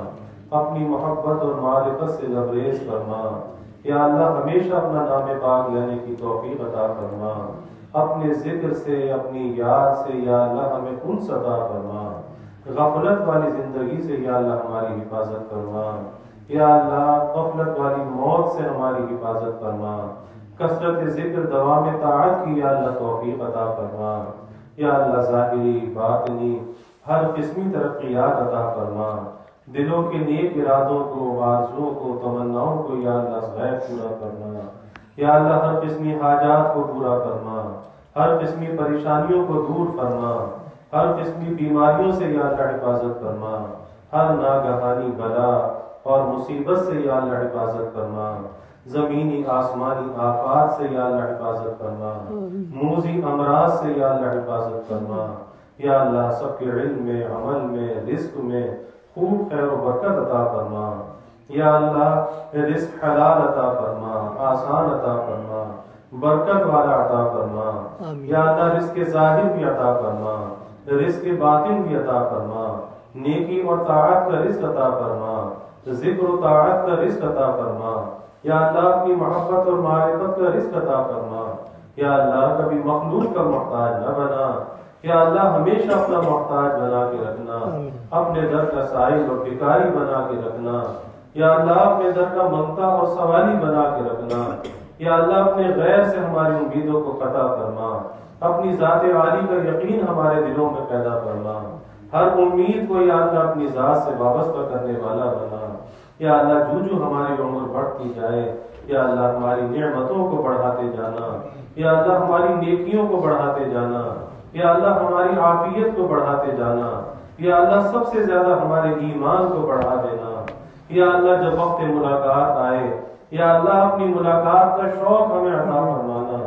اپنی محبت اور معرفت سے لبریز فرما. یا اللہ ہمیشہ اپنا نام پاک لینے کی توفیق عطا فرما. اپنے ذکر سے، اپنی یاد سے یا اللہ ہمیں انس عطا فرما. غفلت والی زندگی سے یا اللہ ہماری حفاظت فرما. یا اللہ غفلت والی موت سے ہماری حفاظت فرما. کثرت ذکر دوام طاعت کی یا اللہ توفیق عطا فرما. یا اللہ ظاہری باطنی ہر قسمی ترقیات عطا فرما. دلوں کے نیک ارادوں کو، آرزوؤں کو، تمناؤں کو یا اللہ غیب پورا کرنا. یا اللہ ہر قسمی حاجات کو پورا کرنا، ہر قسمی پریشانیوں کو دور فرما، ہر قسمی بیماریوں سے یا اللہ حفاظت فرما، ہر ناگہانی بلا اور مصیبت سے یا اللہ حفاظت فرما، زمینی آسمانی آفات سے یا اللہ حفاظت فرما، موذی امراض سے یا اللہ حفاظت فرما. یا اللہ سب کے علم میں، عمل میں، رزق میں خوب خیر و برکت عطا فرما. یا اللہ رزق حلال عطا فرما، آسان عطا فرما، برکت والا عطا فرما. یا اللہ رزق ظاہر بھی عطا فرما، رزق باطن بھی عطا فرما. نیکی اور طاعت کا رزق عطا فرما، ذکر و طاعت کا رزق عطا فرما. یا اللہ اپنی محبت اور معرفت کا رزق عطا فرما. یا اللہ کبھی مخلوق کا محتاج نہ بنا. یا اللہ ہمیشہ اپنا محتاج بنا کے رکھنا، اپنے در کا سائل اور بھکاری بنا کے رکھنا. یا اللہ اپنے در کا منگتا اور سوالی بنا کے رکھنا. یا اللہ اپنے غیر سے ہماری امیدوں کو قطع فرما، اپنی ذات عالی کا یقین ہمارے دلوں میں پیدا فرما. ہر امید کو یا اللہ اپنی ذات سے وابستہ کرنے والا بنا. یا اللہ جو ہماری عمر بڑھتی جائے یا اللہ ہماری نعمتوں کو بڑھاتے جانا. یا اللہ ہماری نیکیوں کو بڑھاتے جانا. یا اللہ ہماری عافیت کو بڑھاتے جانا. یا اللہ سب سے زیادہ ہمارے ایمان کو بڑھا دینا. یا اللہ جب وقت ملاقات آئے یا اللہ اپنی ملاقات کا شوق ہمیں عطا فرمانا.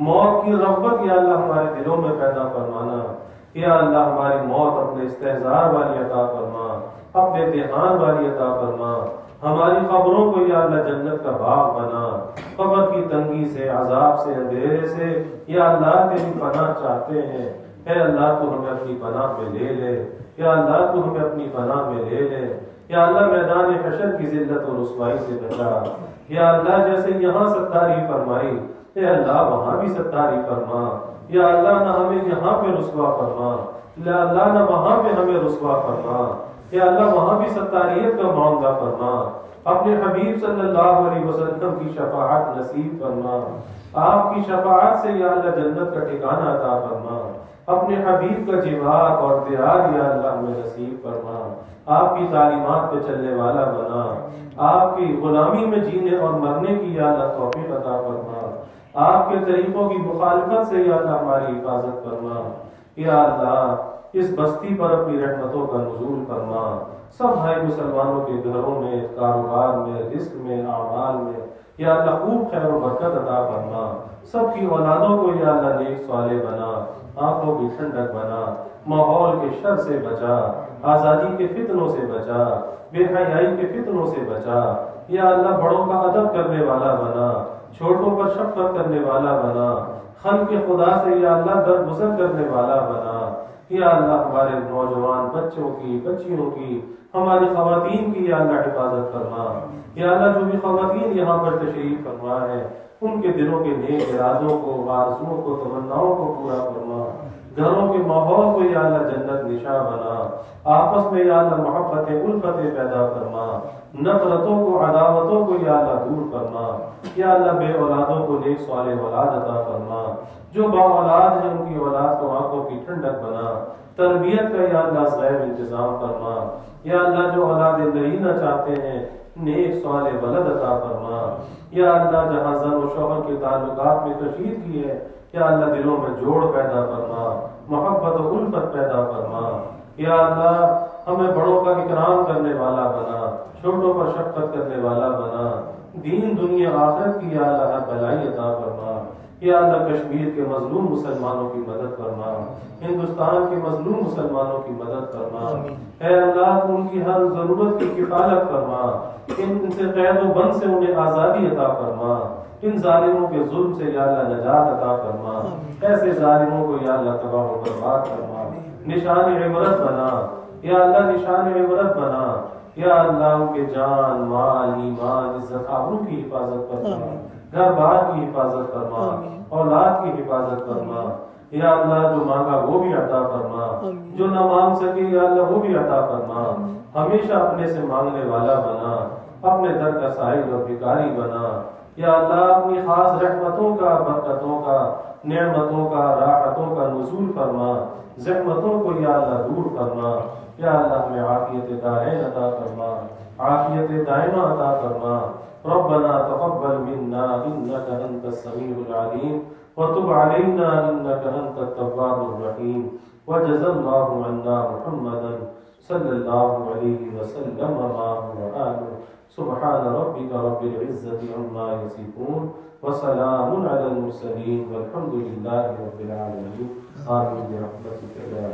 موت کی رغبت یا اللہ ہمارے دلوں میں پیدا فرمانا. یا اللہ ہماری موت اپنے استحضار والی عطا فرما، اپنے دھیان والی عطا فرما. ہماری قبروں کو یا اللہ جنت کا باغ بنا. قبر کی تنگی سے، عذاب سے، اندھیرے سے یا اللہ تیری پناہ چاہتے ہیں. اے اللہ تو ہمیں اپنی پناہ میں لے لے. یا اللہ تو ہمیں اپنی پناہ میں لے لے. یا اللہ میدان حشر کی ذلت اور رسوائی سے بچا. یا اللہ جیسے یہاں ستاری فرمائی اے اللہ وہاں بھی ستاری فرما. یا اللہ نہ ہمیں یہاں پہ رسوا فرما، یا اللہ نہ وہاں پہ ہمیں رسوا فرما. یا اللہ وہاں بھی ستاریت کا معاملہ فرما. اپنے حبیب صلی اللہ علیہ وسلم کی شفاعت نصیب فرما. آپ کی شفاعت سے یا اللہ جنت کا ٹھکانہ عطا فرما. اپنے حبیب کا جوار اور دیار یا اللہ ہمیں نصیب فرما. آپ کی تعلیمات پہ چلنے والا بنا. آپ کی غلامی میں جینے اور مرنے کی یا اللہ توفیق عطا فرما. آپ کے طریقوں کی مخالفت سے یا اللہ ہماری حفاظت فرما. یا اللہ اس بستی پر اپنی رحمتوں کا نزول فرما. سب بھائی مسلمانوں کے گھروں میں، کاروبار میں، رزق میں، اعمال میں یا اللہ خوب خیر و برکت عطا فرما، سب کی اولادوں کو یا اللہ نیک صالح بنا، آنکھوں کی ٹھنڈک بنا، ماحول کے شر سے بچا، آزادی کے فتنوں سے بچا، بے حیائی کے فتنوں سے بچا، یا اللہ بڑوں کا ادب کرنے والا بنا، چھوٹوں پر شفقت کرنے والا بنا، خلق خدا سے یا اللہ درگزر کرنے والا بنا، یا اللہ ہمارے نوجوان بچوں کی، بچیوں کی، ہماری خواتین کی یا اللہ حفاظت فرما، یا اللہ جو بھی خواتین یہاں پر تشریف فرما ہے ان کے دلوں کے نیک ارادوں کو، آرزوؤں کو، تمناؤں کو پورا فرما، گھروں کے ماحول کو یا اللہ جنت نشاں بنا، آپس میں یا اللہ محبت الفتیں پیدا فرما، نفرتوں کو، عداوتوں کو یا اللہ دور فرما، یا اللہ بے اولادوں کو نیک صالح اولاد عطا فرما، جو با اولاد ہیں ان کی اولاد کو آنکھوں کی ٹھنڈک بنا، تربیت کا یا اللہ غیب انتظام فرما، یا اللہ جو اولاد نرینہ چاہتے ہیں نیک صالح ولد عطا فرما، یا اللہ جہاں زن و شوہر کے تعلقات میں کشیدگی ہے یا اللہ دلوں میں جوڑ پیدا فرما، محبت و الفت پیدا فرما، یا اللہ ہمیں بڑوں کا اکرام کرنے والا بنا، چھوٹوں پر شفقت کرنے والا بنا، دین دنیا آخرت کی یا اللہ ہر بھلائی عطا فرما، یا اللہ کشمیر کے مظلوم مسلمانوں کی مدد فرما، ہندوستان کے مظلوم مسلمانوں کی مدد فرما، اے اللہ تو ان کی ہر ضرورت کی کفالت فرما، ان سے قید و بند سے انہیں آزادی عطا فرما، ان ظالموں کے ظلم سے یا اللہ نجات عطا فرما، ایسے ظالموں کو یا اللہ تباہ و برباد فرما، نشان عبرت بنا، یا اللہ نشان عبرت بنا، یا اللہ ان کے جان، مال، ایمان، عزت آبرو کی حفاظت فرما، گھر بار کی حفاظت فرما، اولاد کی حفاظت فرما، یا اللہ جو مانگا وہ بھی عطا فرما، جو نہ مانگ سکے یا اللہ وہ بھی عطا فرما، ہمیشہ اپنے سے مانگنے والا بنا، اپنے در کا سائل اور بھکاری بنا، یا اللہ اپنی خاص رحمتوں کا، برکتوں کا، نعمتوں کا، راحتوں کا نزول فرما، زحمتوں کو یا اللہ دور فرما، یا اللہ ہمیں عافیت دارین عطا فرما، عافیت دائمہ عطا فرما، ربنا تقبل منا انك انت السميع العليم وتب علينا انك انت التواب الرحيم وجزا الله عنا محمدا صلى الله عليه وسلم وآله سبحان ربك رب العزة عما يصفون وسلام على المرسلين والحمد لله رب العالمين آمين برحمتك يا